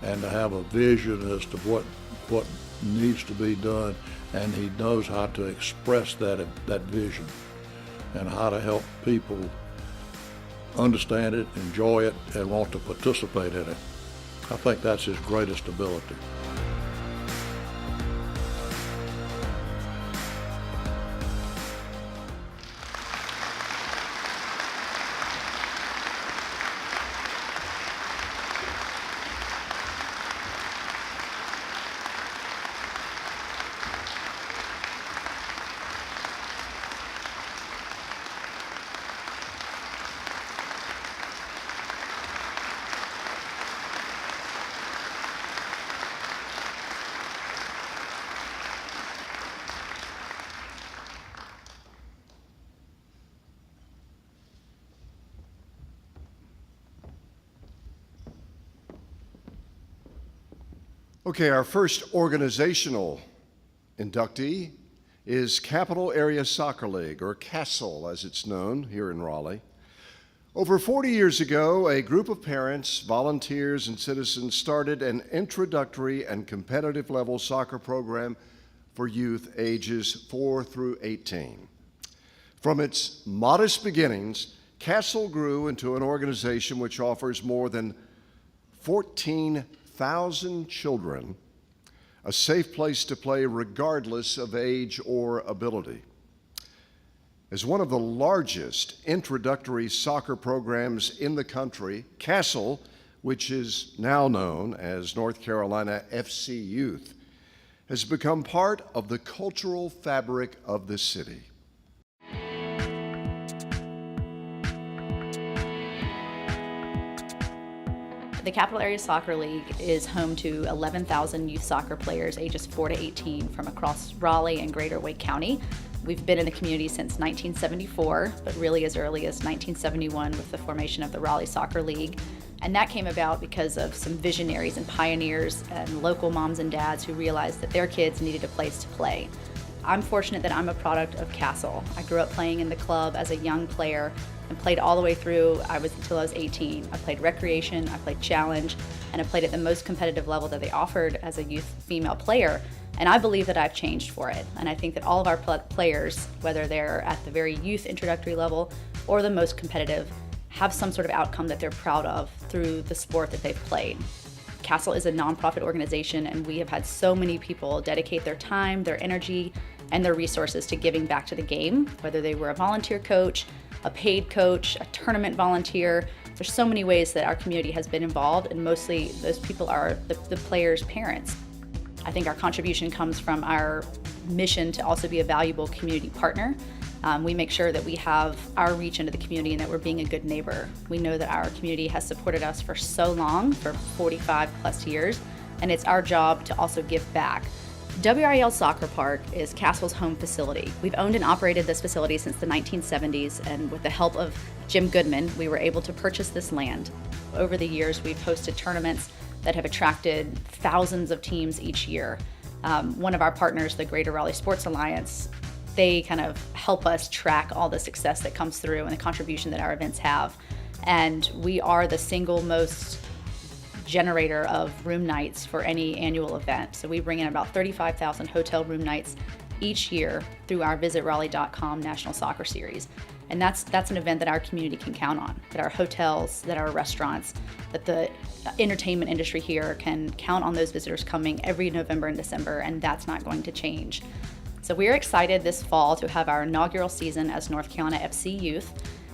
and to have a vision as to what needs to be done, and he knows how to express that vision and how to help people understand it, enjoy it, and want to participate in it. I think that's his greatest ability. Okay, our first organizational inductee is Capital Area Soccer League, or CASL as it's known here in Raleigh. Over 40 years ago, a group of parents, volunteers, and citizens started an introductory and competitive level soccer program for youth ages 4 through 18. From its modest beginnings, Castle grew into an organization which offers more than 14,000 children a safe place to play regardless of age or ability. As one of the largest introductory soccer programs in the country, Castle, which is now known as North Carolina FC Youth, has become part of the cultural fabric of the city. The Capital Area Soccer League is home to 11,000 youth soccer players ages 4 to 18 from across Raleigh and greater Wake County. We've been in the community since 1974, but really as early as 1971 with the formation of the Raleigh Soccer League. And that came about because of some visionaries and pioneers and local moms and dads who realized that their kids needed a place to play. I'm fortunate that I'm a product of Castle. I grew up playing in the club as a young player and played all the way through until I was 18. I played recreation, I played challenge, and I played at the most competitive level that they offered as a youth female player. And I believe that I've changed for it. And I think that all of our players, whether they're at the very youth introductory level or the most competitive, have some sort of outcome that they're proud of through the sport that they've played. Castle is a nonprofit organization, and we have had so many people dedicate their time, their energy, and their resources to giving back to the game, whether they were a volunteer coach, a paid coach, a tournament volunteer. There's so many ways that our community has been involved, and mostly those people are the players' parents. I think our contribution comes from our mission to also be a valuable community partner. We make sure that we have our reach into the community and that we're being a good neighbor. We know that our community has supported us for so long, for 45 plus years, and it's our job to also give back. WRAL Soccer Park is Castle's home facility. We've owned and operated this facility since the 1970s, and with the help of Jim Goodman, we were able to purchase this land. Over the years, we've hosted tournaments that have attracted thousands of teams each year. One of our partners, the Greater Raleigh Sports Alliance, they kind of help us track all the success that comes through and the contribution that our events have. And we are the single most generator of room nights for any annual event. So we bring in about 35,000 hotel room nights each year through our visitraleigh.com National Soccer Series. And that's an event that our community can count on, that our hotels, that our restaurants, that the entertainment industry here can count on those visitors coming every November and December, and that's not going to change. So we're excited this fall to have our inaugural season as North Carolina FC Youth.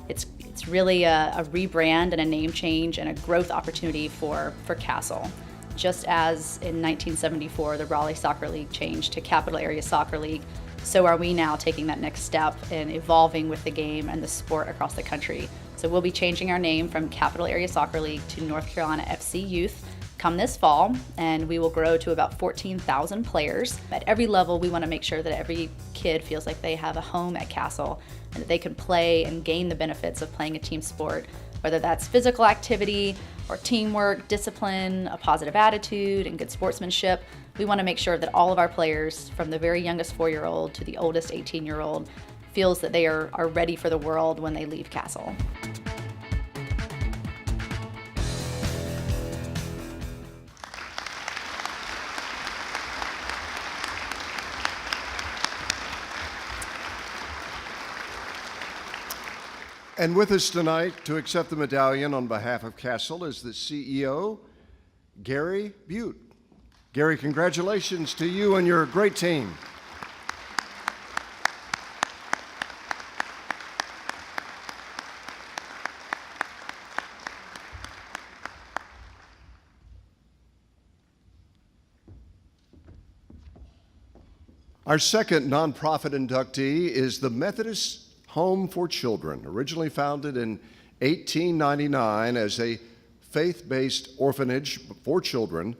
It's really a rebrand and a name change and a growth opportunity for Castle. Just as in 1974, the Raleigh Soccer League changed to Capital Area Soccer League, so are we now taking that next step in evolving with the game and the sport across the country. So we'll be changing our name from Capital Area Soccer League to North Carolina FC Youth come this fall, and we will grow to about 14,000 players. At every level, we want to make sure that every kid feels like they have a home at Castle and that they can play and gain the benefits of playing a team sport, whether that's physical activity or teamwork, discipline, a positive attitude, and good sportsmanship. We want to make sure that all of our players, from the very youngest 4-year-old to the oldest 18-year-old, feels that they are ready for the world when they leave Castle. And with us tonight to accept the medallion on behalf of Castle is the CEO, Gary Butte. Gary, congratulations to you and your great team. Our second nonprofit inductee is the Methodist Home for Children. Originally founded in 1899 as a faith-based orphanage for children,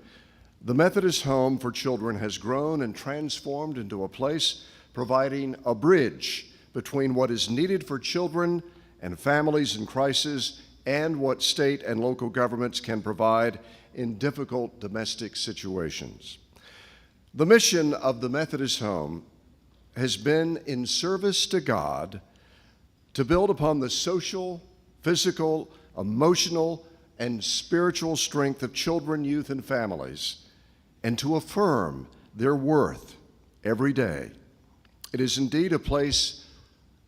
the Methodist Home for Children has grown and transformed into a place providing a bridge between what is needed for children and families in crisis and what state and local governments can provide in difficult domestic situations. The mission of the Methodist Home has been in service to God to build upon the social, physical, emotional, and spiritual strength of children, youth, and families, and to affirm their worth every day. It is indeed a place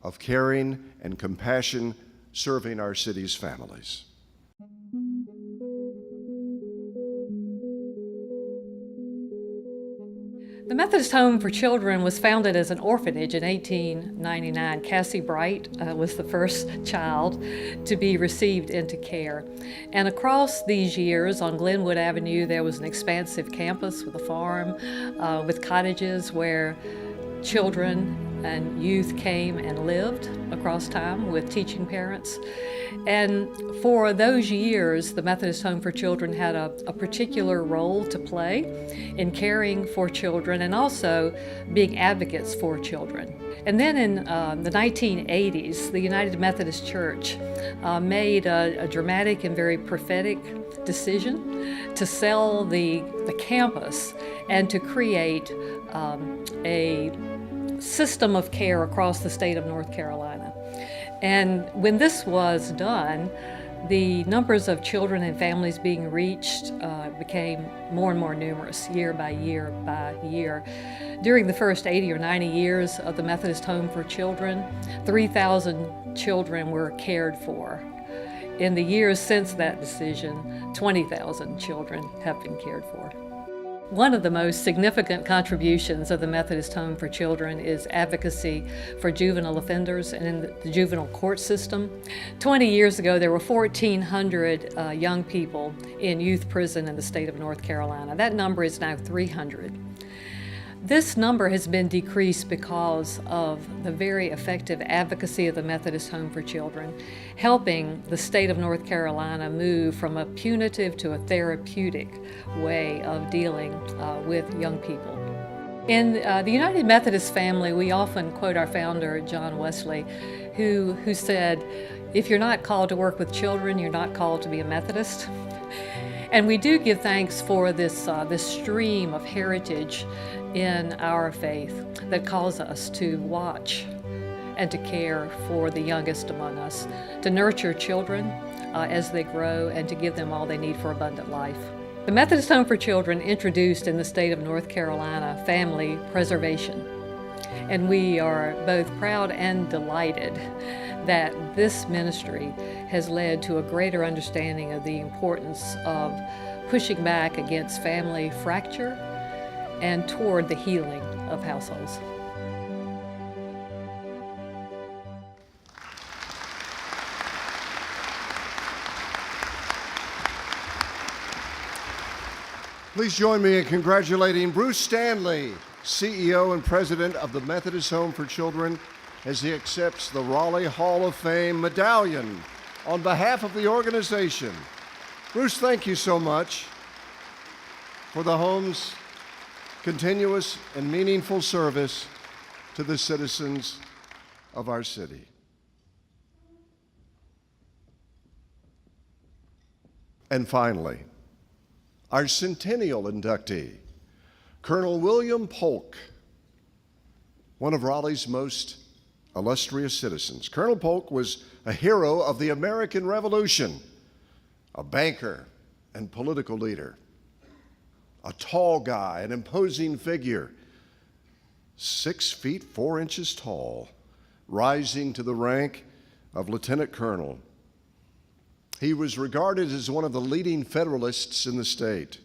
of caring and compassion, serving our city's families. The Methodist Home for Children was founded as an orphanage in 1899. Cassie Bright was the first child to be received into care. And across these years on Glenwood Avenue, there was an expansive campus with a farm, with cottages where children and youth came and lived across time with teaching parents. And for those years, the Methodist Home for Children had a particular role to play in caring for children and also being advocates for children. And then in the 1980s, the United Methodist Church made a dramatic and very prophetic decision to sell the campus and to create a system of care across the state of North Carolina. And when this was done, the numbers of children and families being reached became more and more numerous year by year by year. During the first 80 or 90 years of the Methodist Home for Children, 3,000 children were cared for. In the years since that decision, 20,000 children have been cared for. One of the most significant contributions of the Methodist Home for Children is advocacy for juvenile offenders and in the juvenile court system. 20 years ago, there were 1,400 young people in youth prison in the state of North Carolina. That number is now 300. This number has been decreased because of the very effective advocacy of the Methodist Home for Children, helping the state of North Carolina move from a punitive to a therapeutic way of dealing with young people. In the United Methodist family, we often quote our founder, John Wesley, who said, "If you're not called to work with children, you're not called to be a Methodist." And we do give thanks for this stream of heritage in our faith that calls us to watch and to care for the youngest among us, to nurture children as they grow and to give them all they need for abundant life. The Methodist Home for Children introduced in the state of North Carolina family preservation. And we are both proud and delighted that this ministry has led to a greater understanding of the importance of pushing back against family fracture and toward the healing of households. Please join me in congratulating Bruce Stanley, CEO and President of the Methodist Home for Children, as he accepts the Raleigh Hall of Fame medallion on behalf of the organization. Bruce, thank you so much for the home's continuous and meaningful service to the citizens of our city. And finally, our centennial inductee, Colonel William Polk, one of Raleigh's most illustrious citizens. Colonel Polk was a hero of the American Revolution, a banker and political leader, a tall guy, an imposing figure, 6 feet 4 inches tall, rising to the rank of lieutenant colonel. He was regarded as one of the leading Federalists in the state,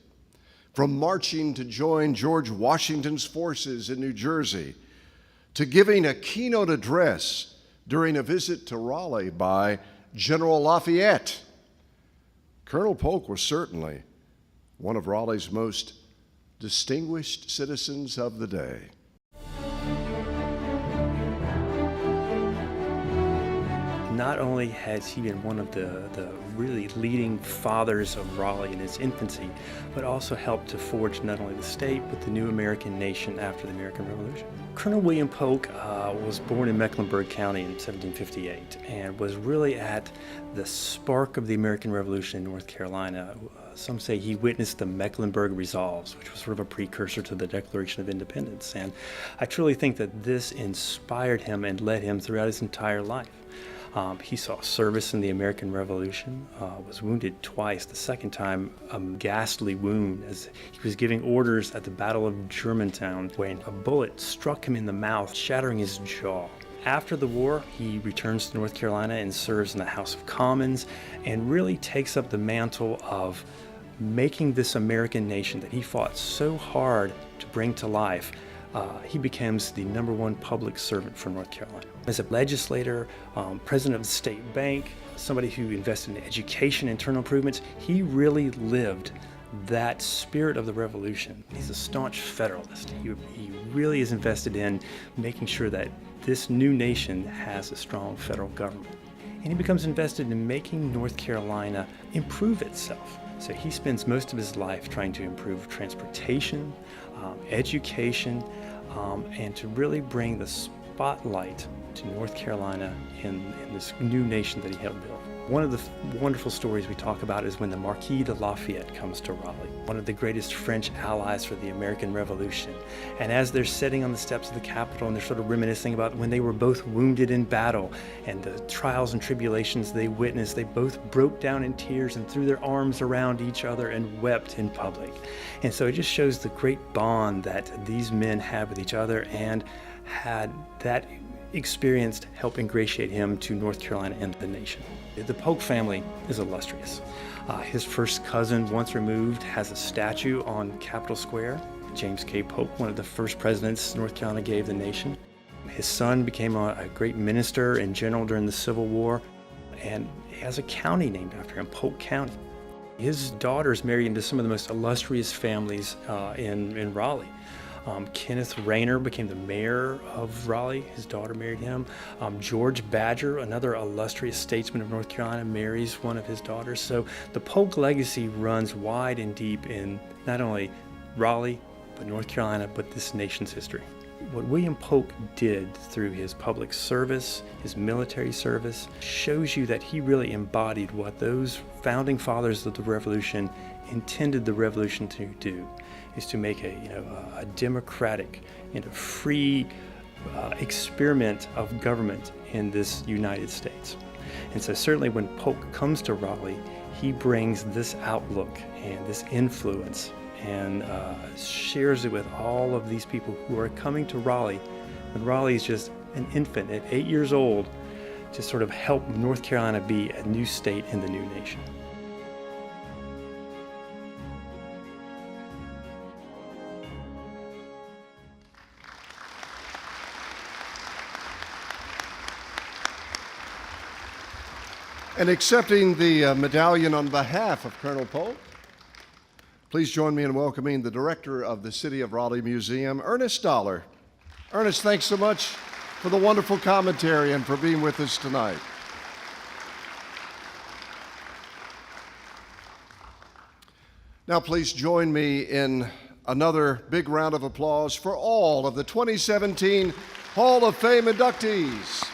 from marching to join George Washington's forces in New Jersey, to giving a keynote address during a visit to Raleigh by General Lafayette. Colonel Polk was certainly one of Raleigh's most distinguished citizens of the day. Not only has he been one of the really leading fathers of Raleigh in its infancy, but also helped to forge not only the state, but the new American nation after the American Revolution. Colonel William Polk was born in Mecklenburg County in 1758 and was really at the spark of the American Revolution in North Carolina. Some say he witnessed the Mecklenburg Resolves, which was sort of a precursor to the Declaration of Independence. And I truly think that this inspired him and led him throughout his entire life. He saw service in the American Revolution, was wounded twice, the second time a ghastly wound as he was giving orders at the Battle of Germantown when a bullet struck him in the mouth, shattering his jaw. After the war, he returns to North Carolina and serves in the House of Commons and really takes up the mantle of making this American nation that he fought so hard to bring to life. He becomes the #1 public servant for North Carolina. As a legislator, president of the state bank, somebody who invested in education, internal improvements, he really lived that spirit of the Revolution. He's a staunch Federalist. He really is invested in making sure that this new nation has a strong federal government. And he becomes invested in making North Carolina improve itself. So he spends most of his life trying to improve transportation, education, and to really bring the spotlight to North Carolina in this new nation that he helped build. One of the wonderful stories we talk about is when the Marquis de Lafayette comes to Raleigh, one of the greatest French allies for the American Revolution. And as they're sitting on the steps of the Capitol and they're sort of reminiscing about when they were both wounded in battle and the trials and tribulations they witnessed, they both broke down in tears and threw their arms around each other and wept in public. And so it just shows the great bond that these men had with each other, and had that experience help ingratiate him to North Carolina and the nation. The Polk family is illustrious. His first cousin, once removed, has a statue on Capitol Square. James K. Polk, one of the first presidents North Carolina gave the nation. His son became a great minister and general during the Civil War, and he has a county named after him, Polk County. His daughters married into some of the most illustrious families in Raleigh. Kenneth Rayner became the mayor of Raleigh. His daughter married him. George Badger, another illustrious statesman of North Carolina, marries one of his daughters. So the Polk legacy runs wide and deep in not only Raleigh, but North Carolina, but this nation's history. What William Polk did through his public service, his military service, shows you that he really embodied what those founding fathers of the Revolution intended the Revolution to do, is to make a democratic and a free experiment of government in this United States. And so certainly when Polk comes to Raleigh, he brings this outlook and this influence and shares it with all of these people who are coming to Raleigh when Raleigh is just an infant at 8 years old, to sort of help North Carolina be a new state in the new nation. And accepting the medallion on behalf of Colonel Polk, please join me in welcoming the director of the City of Raleigh Museum, Ernest Dollar. Ernest, thanks so much for the wonderful commentary and for being with us tonight. Now please join me in another big round of applause for all of the 2017 Hall of Fame inductees.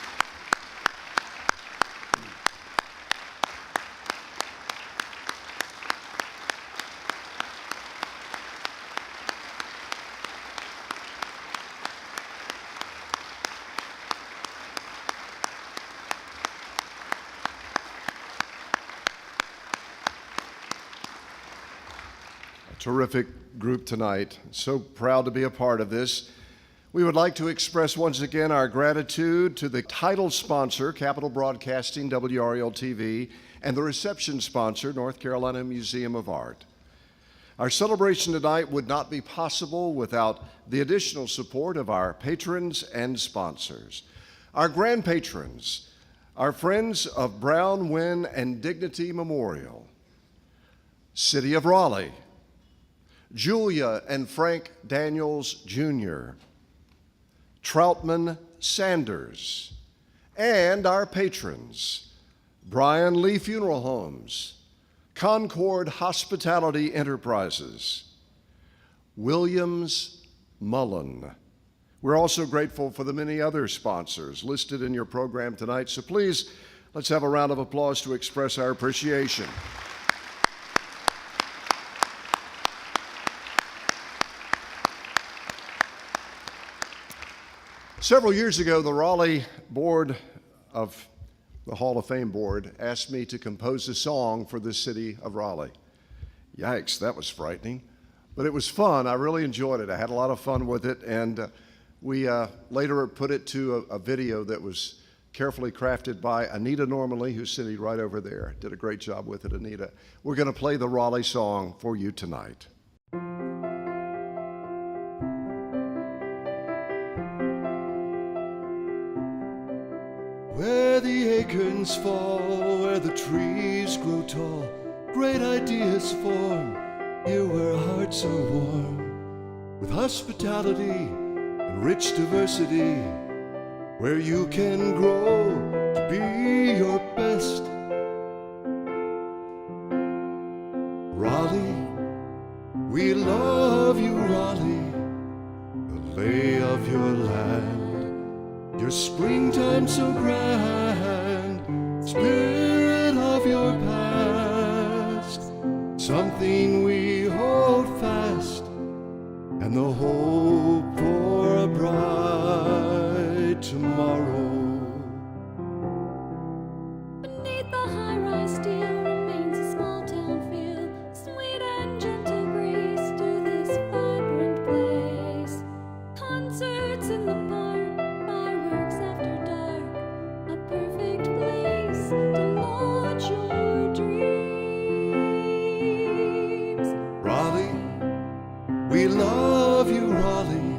Terrific group tonight. So proud to be a part of this. We would like to express once again our gratitude to the title sponsor, Capital Broadcasting, WRAL-TV, and the reception sponsor, North Carolina Museum of Art. Our celebration tonight would not be possible without the additional support of our patrons and sponsors. Our grand patrons, our friends of Brown, Wynn, and Dignity Memorial, City of Raleigh, Julia and Frank Daniels Jr., Troutman Sanders, and our patrons, Brian Lee Funeral Homes, Concord Hospitality Enterprises, Williams Mullen. We're also grateful for the many other sponsors listed in your program tonight, so please, let's have a round of applause to express our appreciation. Several years ago, the Raleigh Board of the Hall of Fame board asked me to compose a song for the city of Raleigh. Yikes, that was frightening. But it was fun. I really enjoyed it. I had a lot of fun with it, and we later put it to a video that was carefully crafted by Anita Normally, who's sitting right over there. Did a great job with it, Anita. We're going to play the Raleigh song for you tonight. Where the acorns fall, where the trees grow tall, great ideas form, here where hearts are warm, with hospitality and rich diversity, where you can grow to be your best. Raleigh, we love you, Raleigh, the lay of your land, your springtime so grand, spirit of your past, something we hold fast, and the hope for a bright tomorrow. Beneath the high-rise steel remains a small-town feel, sweet and gentle grace to this vibrant place. Concerts in the park, fireworks after dark, a perfect place to launch your dreams. Raleigh, we love you, Raleigh,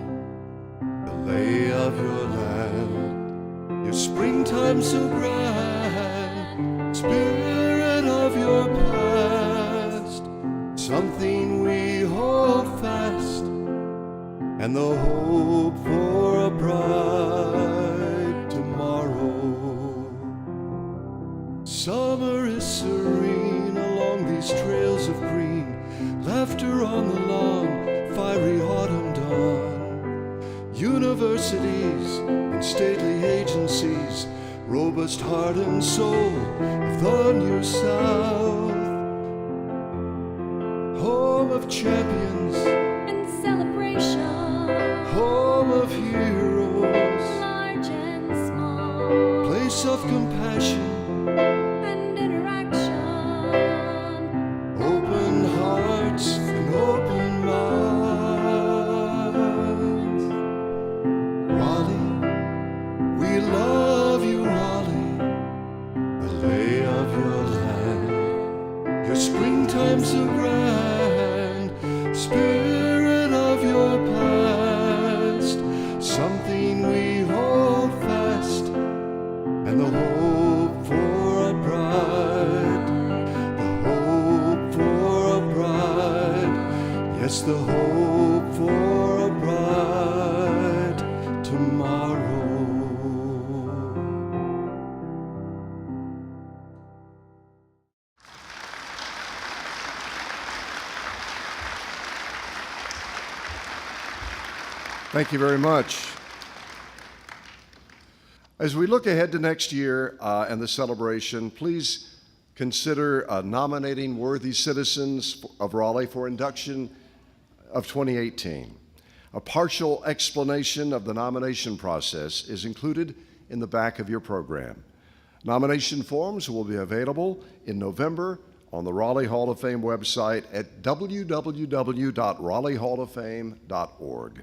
the lay of your land, your springtime so grand, spirit of your past, something we hold fast, and the hope for a bright tomorrow. Summer is serene along these trails of green, laughter on the lawn, fiery autumn dawn. Universities and stately agencies, robust heart and soul of the New South. Home of champions And celebration, home of heroes, large and small, place of compassion, and interaction. open hearts and open minds. Raleigh, we love you, Raleigh, the lay of your land, your springtime so grand, spirit of your past, something we hold fast, and the hope for a bright, the hope for a bright, yes, the hope for a bright tomorrow. Thank you very much. As we look ahead to next year and the celebration, please consider nominating worthy citizens of Raleigh for induction of 2018. A partial explanation of the nomination process is included in the back of your program. Nomination forms will be available in November on the Raleigh Hall of Fame website at www.raleighhalloffame.org.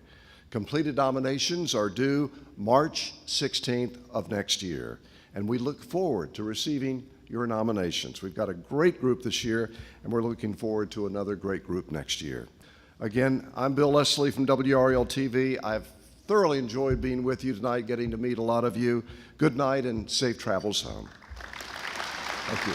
Completed nominations are due March 16th of next year, and we look forward to receiving your nominations. We've got a great group this year, and we're looking forward to another great group next year. Again, I'm Bill Leslie from WRAL-TV. I've thoroughly enjoyed being with you tonight, getting to meet a lot of you. Good night and safe travels home. Thank you.